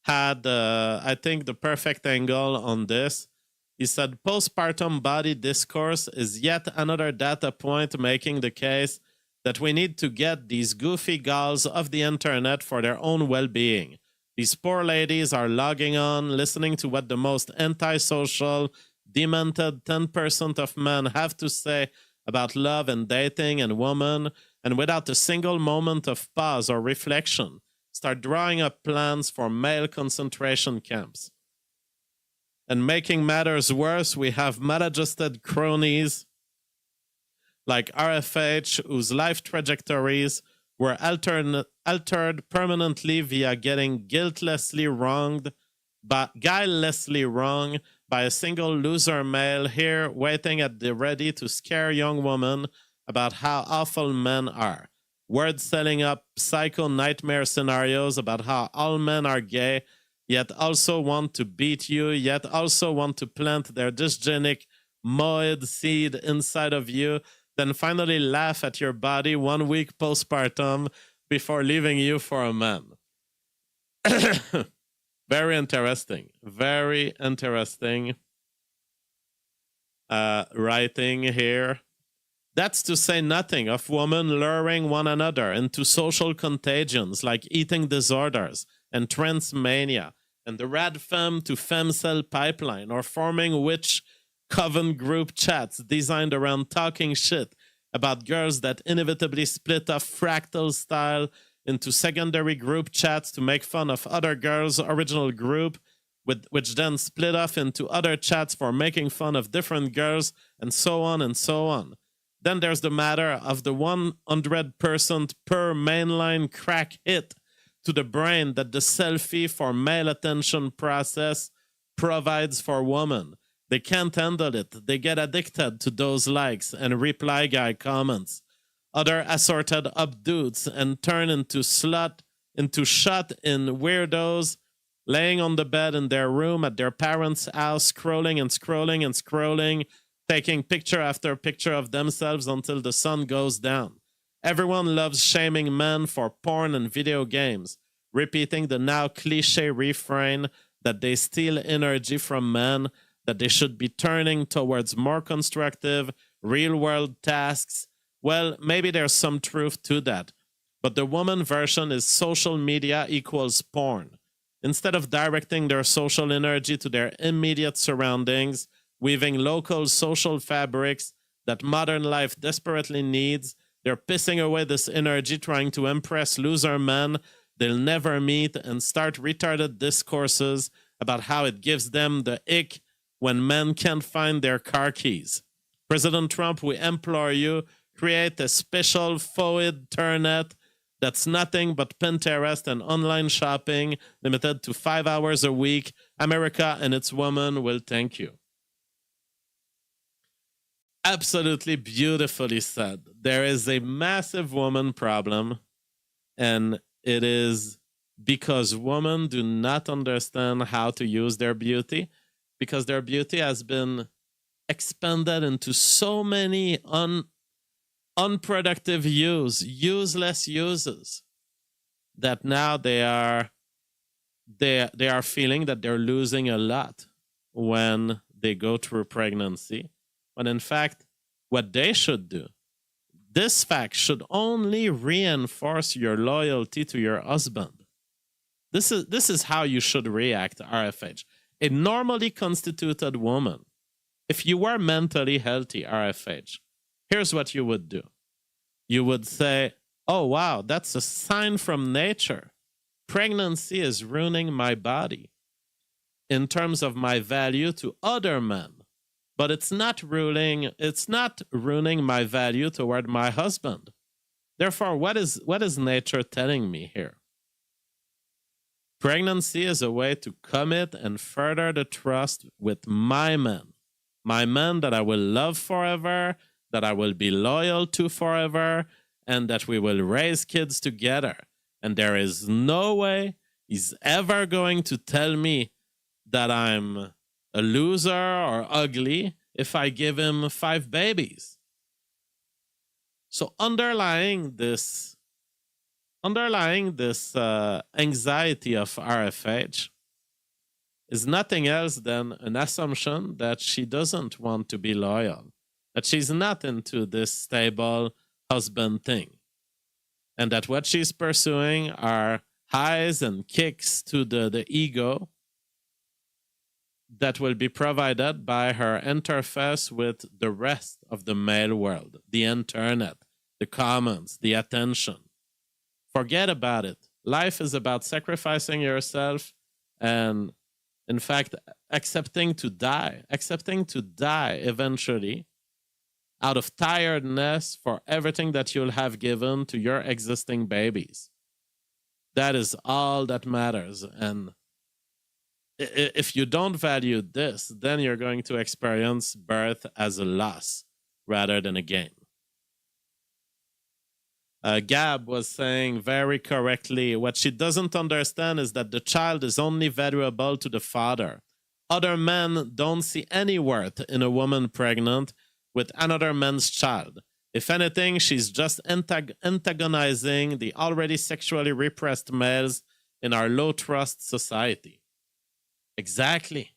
had, I think, the perfect angle on this. He said, postpartum body discourse is yet another data point making the case that we need to get these goofy gals off the internet for their own well-being. These poor ladies are logging on, listening to what the most antisocial, demented 10% of men have to say about love and dating and women, and without a single moment of pause or reflection, start drawing up plans for male concentration camps. And making matters worse, we have maladjusted cronies like RFH, whose life trajectories were altered permanently via getting guilelessly wronged, but guilelessly wrong by a single loser male here waiting at the ready to scare young women about how awful men are. Word selling up psycho nightmare scenarios about how all men are gay, yet also want to beat you, yet also want to plant their dysgenic moid seed inside of you, then finally laugh at your body 1 week postpartum before leaving you for a man. Very interesting. Very interesting writing here. That's to say nothing of women luring one another into social contagions like eating disorders and transmania, and the rad femme to femcell pipeline, or forming witch coven group chats designed around talking shit about girls that inevitably split off fractal style into secondary group chats to make fun of other girls' original group, which then split off into other chats for making fun of different girls, and so on and so on. Then there's the matter of the 100% per mainline crack hit to the brain that the selfie for male attention process provides for women. They can't handle it. They get addicted to those likes and reply guy comments. Other assorted up dudes and turn into shut-in weirdos, laying on the bed in their room at their parents' house, scrolling and scrolling and scrolling, taking picture after picture of themselves until the sun goes down. Everyone loves shaming men for porn and video games, repeating the now cliche refrain that they steal energy from men, that they should be turning towards more constructive, real-world tasks. Well, maybe there's some truth to that. But the woman version is social media equals porn. Instead of directing their social energy to their immediate surroundings, weaving local social fabrics that modern life desperately needs, they're pissing away this energy trying to impress loser men they'll never meet and start retarded discourses about how it gives them the ick when men can't find their car keys. President Trump, we implore you, create a special FOID turnet that's nothing but Pinterest and online shopping, limited to 5 hours a week. America and its women will thank you. Absolutely beautifully said. There is a massive woman problem, and it is because women do not understand how to use their beauty, because their beauty has been expanded into so many unproductive useless uses, that now they are feeling that they're losing a lot when they go through pregnancy, when in fact what they should do, this fact should only reinforce your loyalty to your husband. This is how you should react to RFH. A normally constituted woman, if you were mentally healthy, RFH, here's what you would do. You would say, oh, wow, that's a sign from nature. Pregnancy is ruining my body in terms of my value to other men. But it's not ruining my value toward my husband. Therefore, what is nature telling me here? Pregnancy is a way to commit and further the trust with my men that I will love forever, that I will be loyal to forever, and that we will raise kids together. And there is no way he's ever going to tell me that I'm a loser or ugly if I give him 5 babies. So underlying this anxiety of RFH is nothing else than an assumption that she doesn't want to be loyal, that she's not into this stable husband thing, and that what she's pursuing are highs and kicks to the ego that will be provided by her interface with the rest of the male world, the internet, the comments, the attention. Forget about it. Life is about sacrificing yourself and, in fact, accepting to die eventually out of tiredness for everything that you'll have given to your existing babies. That is all that matters. And if you don't value this, then you're going to experience birth as a loss rather than a gain. Gab was saying very correctly, what she doesn't understand is that the child is only valuable to the father. Other men don't see any worth in a woman pregnant with another man's child. If anything, she's just antagonizing the already sexually repressed males in our low-trust society. Exactly.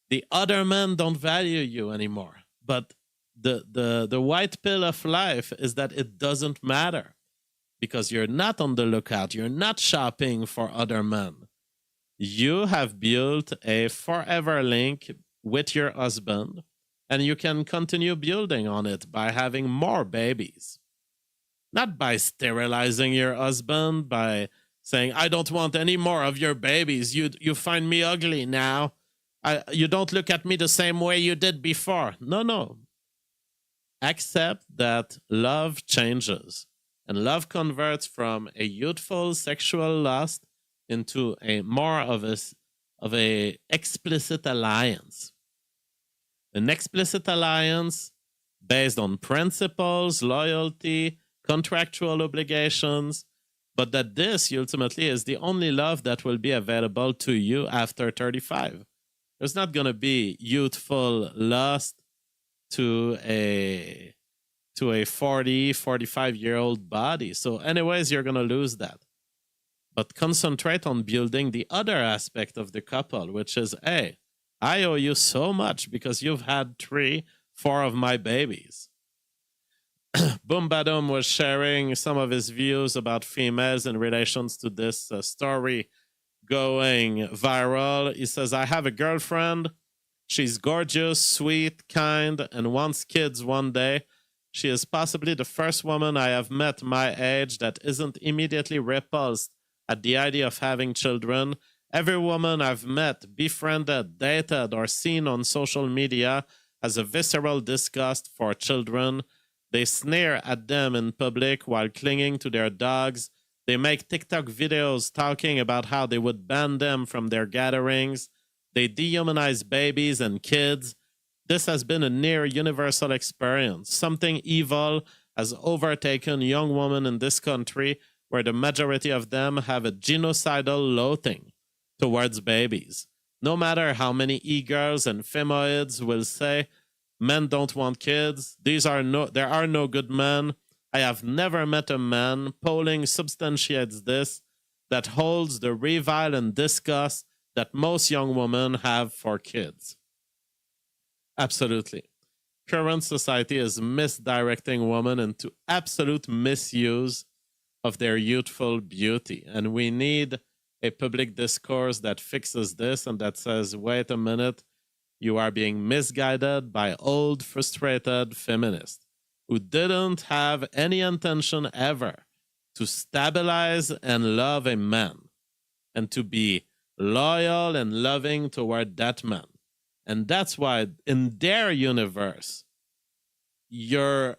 The other men don't value you anymore. But the white pill of life is that it doesn't matter because you're not on the lookout. You're not shopping for other men. You have built a forever link with your husband, and you can continue building on it by having more babies. Not by sterilizing your husband, by saying, I don't want any more of your babies. You find me ugly now. You don't look at me the same way you did before. No. Accept that love changes, and love converts from a youthful sexual lust into a more of a explicit alliance. An explicit alliance based on principles, loyalty, contractual obligations, but that this ultimately is the only love that will be available to you after 35. There's not going to be youthful lust to a 40, 45-year-old body. So anyways, you're going to lose that. But concentrate on building the other aspect of the couple, which is, hey, I owe you so much because you've had 3, 4 of my babies. Boom Badum was sharing some of his views about females in relations to this story going viral. He says, I have a girlfriend. She's gorgeous, sweet, kind, and wants kids one day. She is possibly the first woman I have met my age that isn't immediately repulsed at the idea of having children. Every woman I've met, befriended, dated, or seen on social media has a visceral disgust for children. They sneer at them in public while clinging to their dogs. They make TikTok videos talking about how they would ban them from their gatherings. They dehumanize babies and kids. This has been a near universal experience. Something evil has overtaken young women in this country where the majority of them have a genocidal loathing towards babies. No matter how many e-girls and femoids will say, men don't want kids, there are no good men. I have never met a man, polling substantiates this, that holds the revile and disgust that most young women have for kids. Absolutely. Current society is misdirecting women into absolute misuse of their youthful beauty. And we need a public discourse that fixes this and that says, wait a minute, you are being misguided by old, frustrated feminists who didn't have any intention ever to stabilize and love a man and to be loyal and loving toward that man. And that's why in their universe, your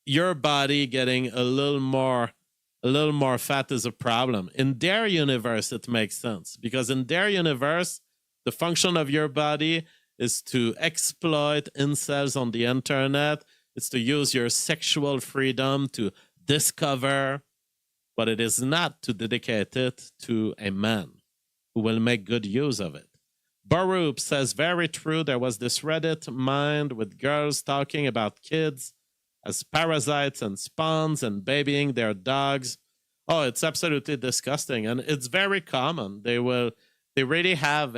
body getting a little more fat is a problem. In their universe, it makes sense because in their universe, the function of your body is to exploit incels on the internet. It's to use your sexual freedom to discover, but it is not to dedicate it to a man who will make good use of it. Baruch says, very true, there was this Reddit mind with girls talking about kids as parasites and spawns and babying their dogs. Oh, it's absolutely disgusting. And it's very common. They really have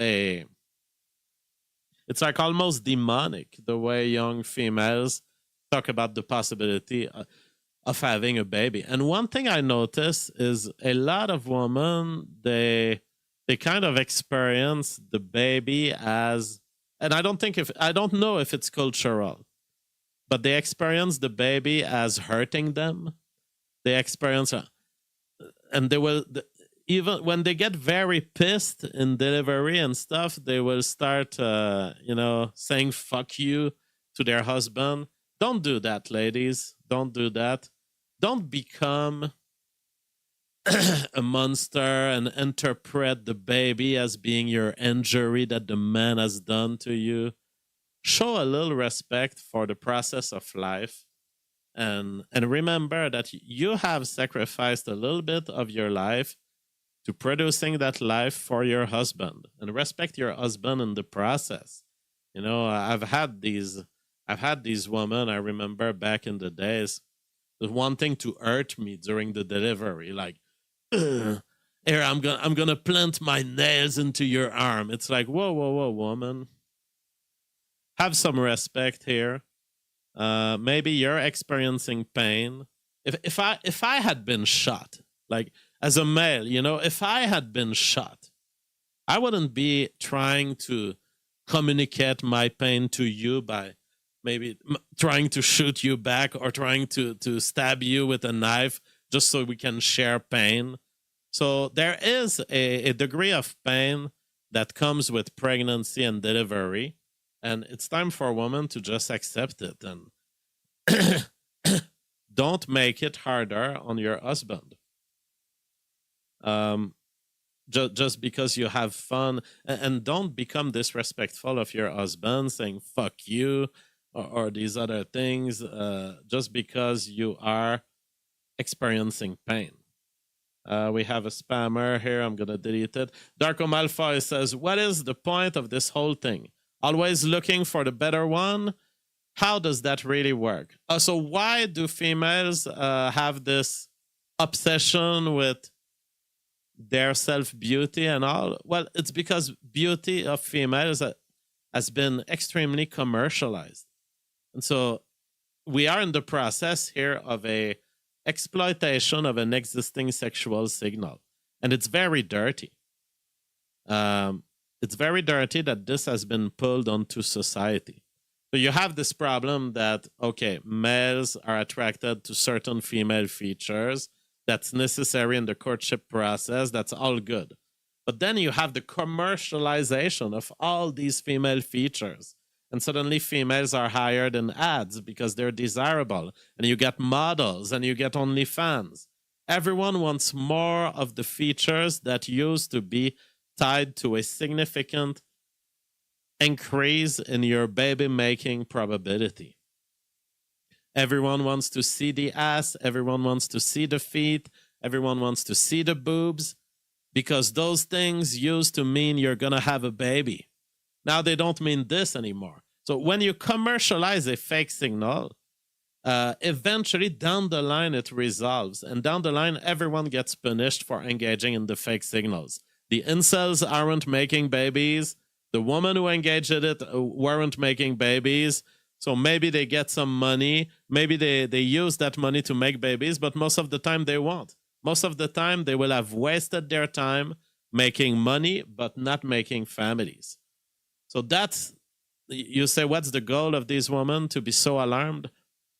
it's like almost demonic the way young females talk about the possibility of having a baby. And one thing I notice is a lot of women, they kind of experience the baby as, and I don't know if it's cultural, but they experience the baby as hurting them. They experience, and they will, even when they get very pissed in delivery and stuff, they will start, saying fuck you to their husband. Don't do that, ladies. Don't do that. Don't become a monster and interpret the baby as being your injury that the man has done to you. Show a little respect for the process of life. And remember that you have sacrificed a little bit of your life to producing that life for your husband, and respect your husband in the process. I've had these women, I remember back in the days, wanting to hurt me during the delivery, like, here, I'm gonna plant my nails into your arm. It's like, whoa, woman. Have some respect here. Maybe you're experiencing pain. If I had been shot, like, as a male, if I had been shot, I wouldn't be trying to communicate my pain to you by maybe trying to shoot you back or trying to stab you with a knife just so we can share pain. So there is a degree of pain that comes with pregnancy and delivery, and it's time for a woman to just accept it and don't make it harder on your husband. Just because you have fun, and don't become disrespectful of your husband, saying fuck you or these other things, just because you are experiencing pain. We have a spammer here. I'm gonna delete it. Darko Malfoy says, what is the point of this whole thing? Always looking for the better one? How does that really work? So why do females have this obsession with their self-beauty and all? Well, it's because beauty of females has been extremely commercialized. And so we are in the process here of a exploitation of an existing sexual signal. And it's very dirty. It's very dirty that this has been pulled onto society. So you have this problem that, okay, males are attracted to certain female features. That's necessary in the courtship process. That's all good. But then you have the commercialization of all these female features. And suddenly females are hired in ads because they're desirable. And you get models and you get OnlyFans. Everyone wants more of the features that used to be tied to a significant increase in your baby-making probability. Everyone wants to see the ass. Everyone wants to see the feet. Everyone wants to see the boobs, because those things used to mean you're going to have a baby. Now they don't mean this anymore. So when you commercialize a fake signal, eventually down the line it resolves. And down the line, everyone gets punished for engaging in the fake signals. The incels aren't making babies. The women who engaged in it weren't making babies. So maybe they get some money. Maybe they use that money to make babies, but most of the time they won't. Most of the time they will have wasted their time making money, but not making families. So that's, you say, what's the goal of these women to be so alarmed?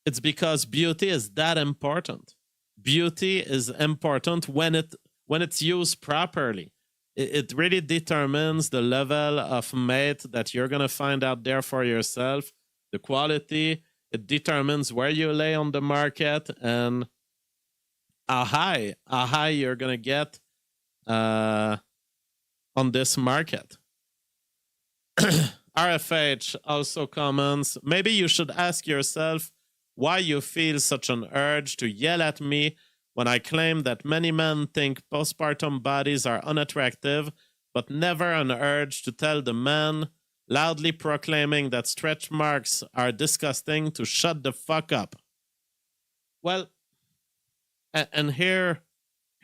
It's because beauty is that important. Beauty is important when it's used properly. It really determines the level of mate that you're going to find out there for yourself, the quality. It determines where you lay on the market and how high you're going to get on this market. RFH also comments, maybe you should ask yourself why you feel such an urge to yell at me when I claim that many men think postpartum bodies are unattractive, but never an urge to tell the men loudly proclaiming that stretch marks are disgusting to shut the fuck up. Well, and here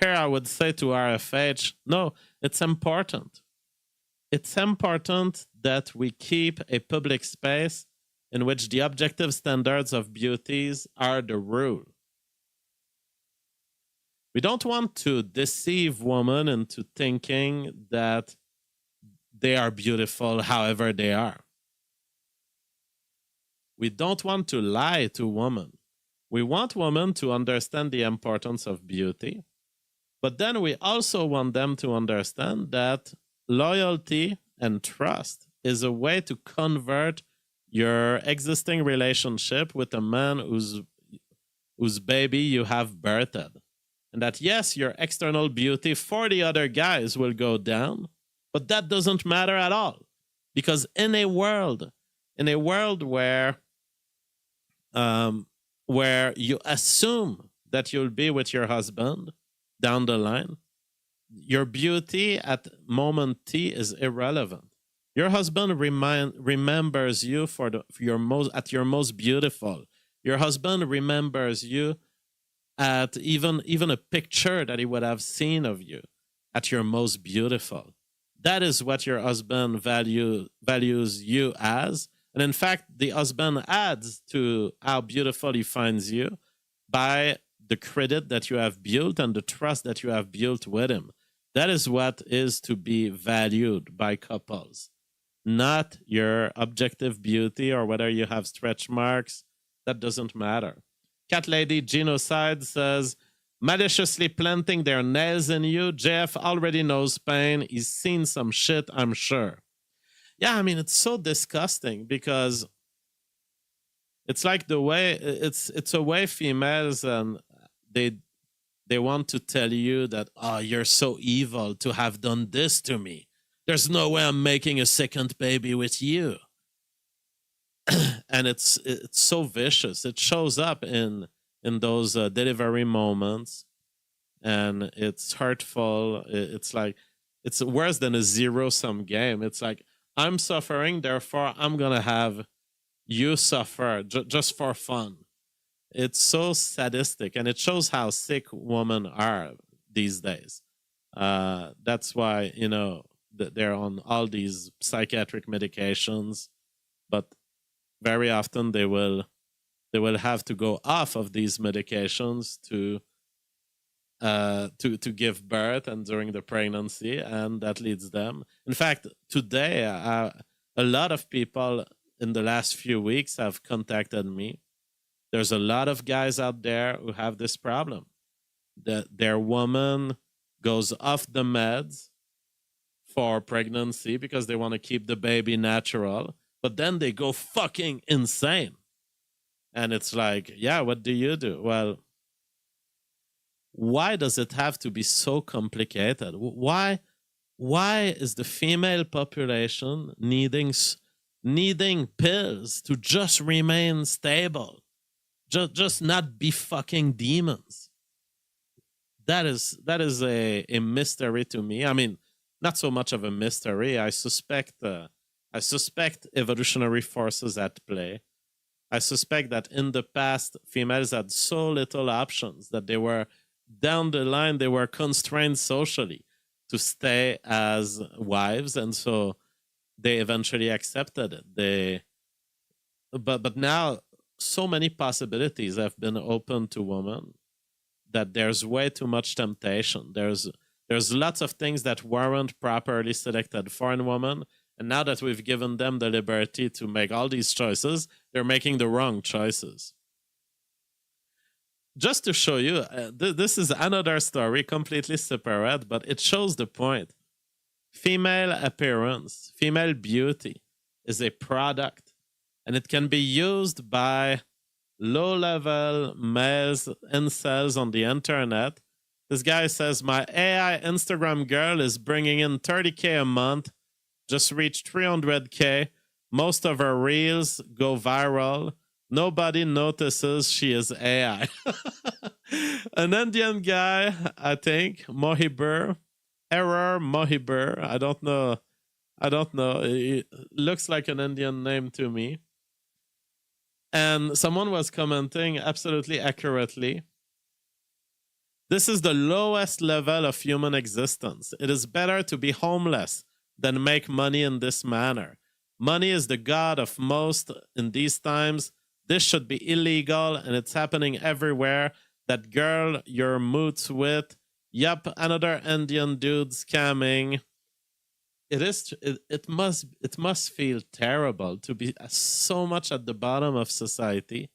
I would say to RFH, no, it's important. It's important that we keep a public space in which the objective standards of beauties are the rule. We don't want to deceive women into thinking that they are beautiful however they are. We don't want to lie to women. We want women to understand the importance of beauty, but then we also want them to understand that loyalty and trust is a way to convert your existing relationship with a man whose baby you have birthed. And that, yes, your external beauty for the other guys will go down, but that doesn't matter at all. Because in a world where you assume that you'll be with your husband down the line, your beauty at moment T is irrelevant. Your husband remembers you at your most beautiful. Your husband remembers you at even a picture that he would have seen of you at your most beautiful. That is what your husband values you as. And in fact, the husband adds to how beautiful he finds you by the credit that you have built and the trust that you have built with him. That is what is to be valued by couples, not your objective beauty or whether you have stretch marks. That doesn't matter. Cat Lady Genocide says, maliciously planting their nails in you. Jeff already knows pain. He's seen some shit, I'm sure. Yeah, I mean, it's so disgusting because it's like the way it's a way females and they want to tell you that, oh, you're so evil to have done this to me. There's no way I'm making a second baby with you. And it's so vicious. It shows up in those delivery moments, and it's hurtful. It's like it's worse than a zero-sum game. It's like, I'm suffering, therefore I'm gonna have you suffer just for fun. It's so sadistic, and it shows how sick women are these days. That's why, you know, they're on all these psychiatric medications, but very often they will have to go off of these medications to give birth and during the pregnancy, and that leads them. In fact, today, a lot of people in the last few weeks have contacted me. There's a lot of guys out there who have this problem. Their woman goes off the meds for pregnancy because they want to keep the baby natural, but then they go fucking insane. And it's like, yeah, what do you do? Well, why does it have to be so complicated? Why is the female population needing pills to just remain stable? Just not be fucking demons. That is a mystery to me. I mean, not so much of a mystery. I suspect evolutionary forces at play. I suspect that in the past, females had so little options that they were, down the line, they were constrained socially to stay as wives, and so they eventually accepted it. But now, so many possibilities have been opened to women that there's way too much temptation. There's lots of things that weren't properly selected for in women, and now that we've given them the liberty to make all these choices, they're making the wrong choices. Just to show you, this is another story, completely separate, but it shows the point. Female appearance, female beauty is a product, and it can be used by low-level males, incels on the internet. This guy says, my AI Instagram girl is bringing in $30K a month, just reached 300K. Most of her reels go viral. Nobody notices she is AI. An Indian guy, I think, Mohibur, Error Mohibur. I don't know. It looks like an Indian name to me. And someone was commenting absolutely accurately. This is the lowest level of human existence. It is better to be homeless than make money in this manner. Money is the god of most in these times. This should be illegal, and it's happening everywhere. That girl you're moots with, yup, another Indian dude scamming. It must feel terrible to be so much at the bottom of society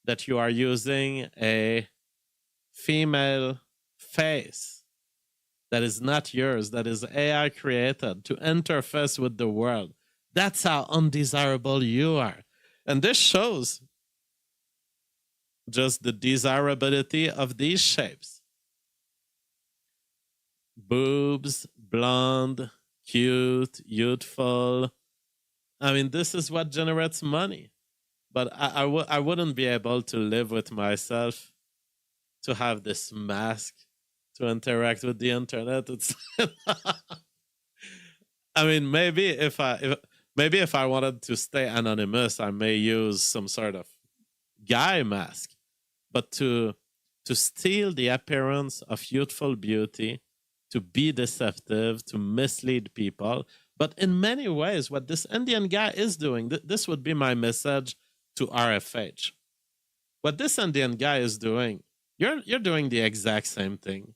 that you are using a female face that is not yours, that is AI created to interface with the world. That's how undesirable you are. And this shows just the desirability of these shapes. Boobs, blonde, cute, youthful. I mean, this is what generates money. But I wouldn't be able to live with myself to have this mask to interact with the internet. It's I mean, maybe if I wanted to stay anonymous, I may use some sort of guy mask. But to steal the appearance of youthful beauty, to be deceptive, to mislead people. But in many ways, what this Indian guy is doing, this would be my message to RFH. What this Indian guy is doing, you're doing the exact same thing.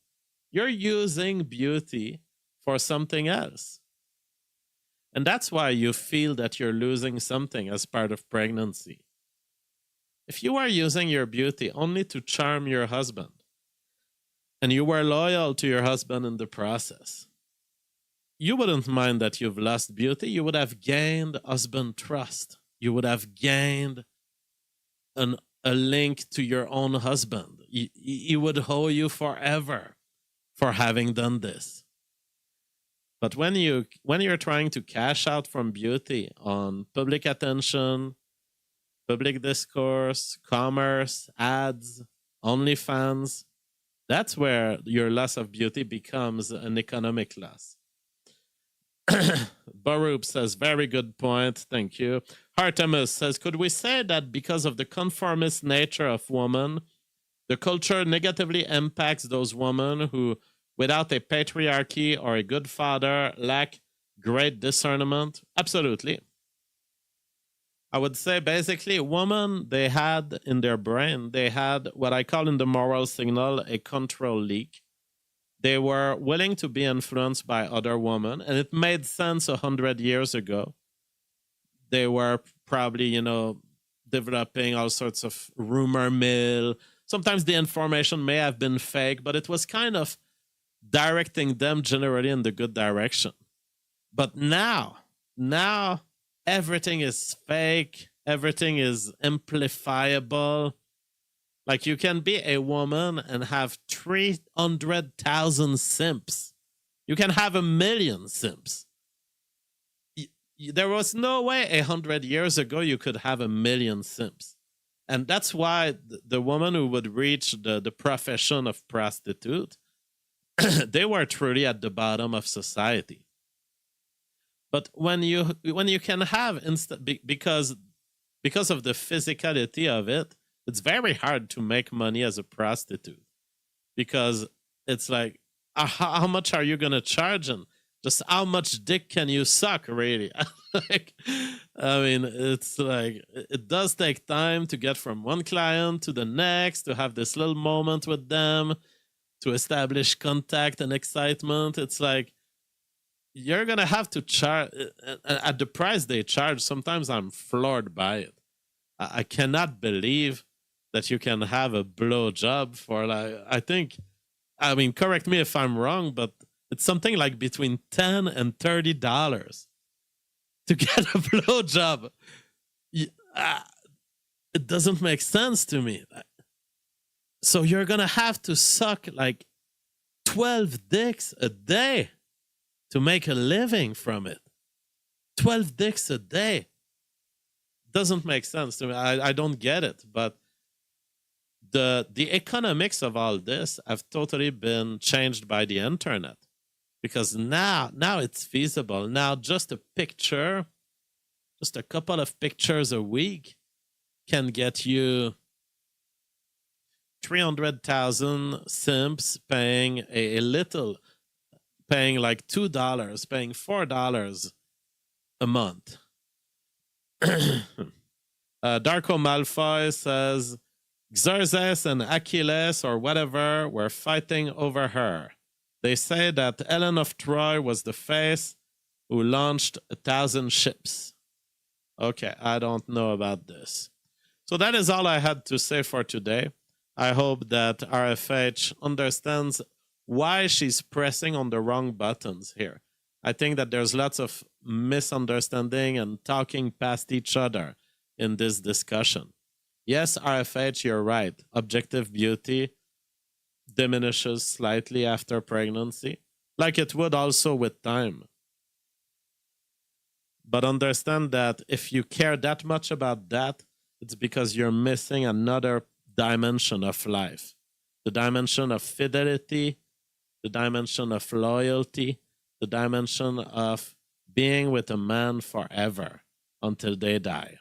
You're using beauty for something else. And that's why you feel that you're losing something as part of pregnancy. If you are using your beauty only to charm your husband, and you were loyal to your husband in the process, you wouldn't mind that you've lost beauty. You would have gained husband trust. You would have gained a link to your own husband. He would owe you forever for having done this. But when you're trying to cash out from beauty on public attention, public discourse, commerce, ads, OnlyFans, that's where your loss of beauty becomes an economic loss. Baruch says, very good point. Thank you. Artemis says, could we say that because of the conformist nature of women, the culture negatively impacts those women who, without a patriarchy or a good father, lack great discernment? Absolutely. I would say basically women, they had in their brain, they had what I call in the moral signal a control leak. They were willing to be influenced by other women, and it made sense 100 years ago. They were probably, developing all sorts of rumor mill. Sometimes the information may have been fake, but it was kind of directing them generally in the good direction. But now everything is fake. Everything is amplifiable. Like you can be a woman and have 300,000 simps. You can have 1 million simps. There was no way 100 years ago you could have 1 million simps. And that's why the woman who would reach the profession of prostitute, they were truly at the bottom of society. But when you can have because of the physicality of it, it's very hard to make money as a prostitute, because it's like, how much are you gonna charge, and just how much dick can you suck, really? I mean, it's like it does take time to get from one client to the next, to have this little moment with them, to establish contact and excitement. It's like you're gonna have to charge at the price they charge. Sometimes I'm floored by it. I cannot believe that you can have a blowjob for I mean, correct me if I'm wrong, but it's something like between $10 and $30 to get a blowjob. It doesn't make sense to me. So you're gonna have to suck like 12 dicks a day to make a living from it. 12 dicks a day. Doesn't make sense to me. I don't get it, but the economics of all this have totally been changed by the internet, because now it's feasible. Now just a couple of pictures a week can get you 300,000 simps paying a little, paying like $2, paying $4 a month. Darko Malfoy says, Xerxes and Achilles or whatever were fighting over her. They say that Helen of Troy was the face who launched 1,000 ships. Okay, I don't know about this. So that is all I had to say for today. I hope that RFH understands why she's pressing on the wrong buttons here. I think that there's lots of misunderstanding and talking past each other in this discussion. Yes, RFH, you're right. Objective beauty diminishes slightly after pregnancy, like it would also with time. But understand that if you care that much about that, it's because you're missing another dimension of life. The dimension of fidelity, the dimension of loyalty, the dimension of being with a man forever until they die.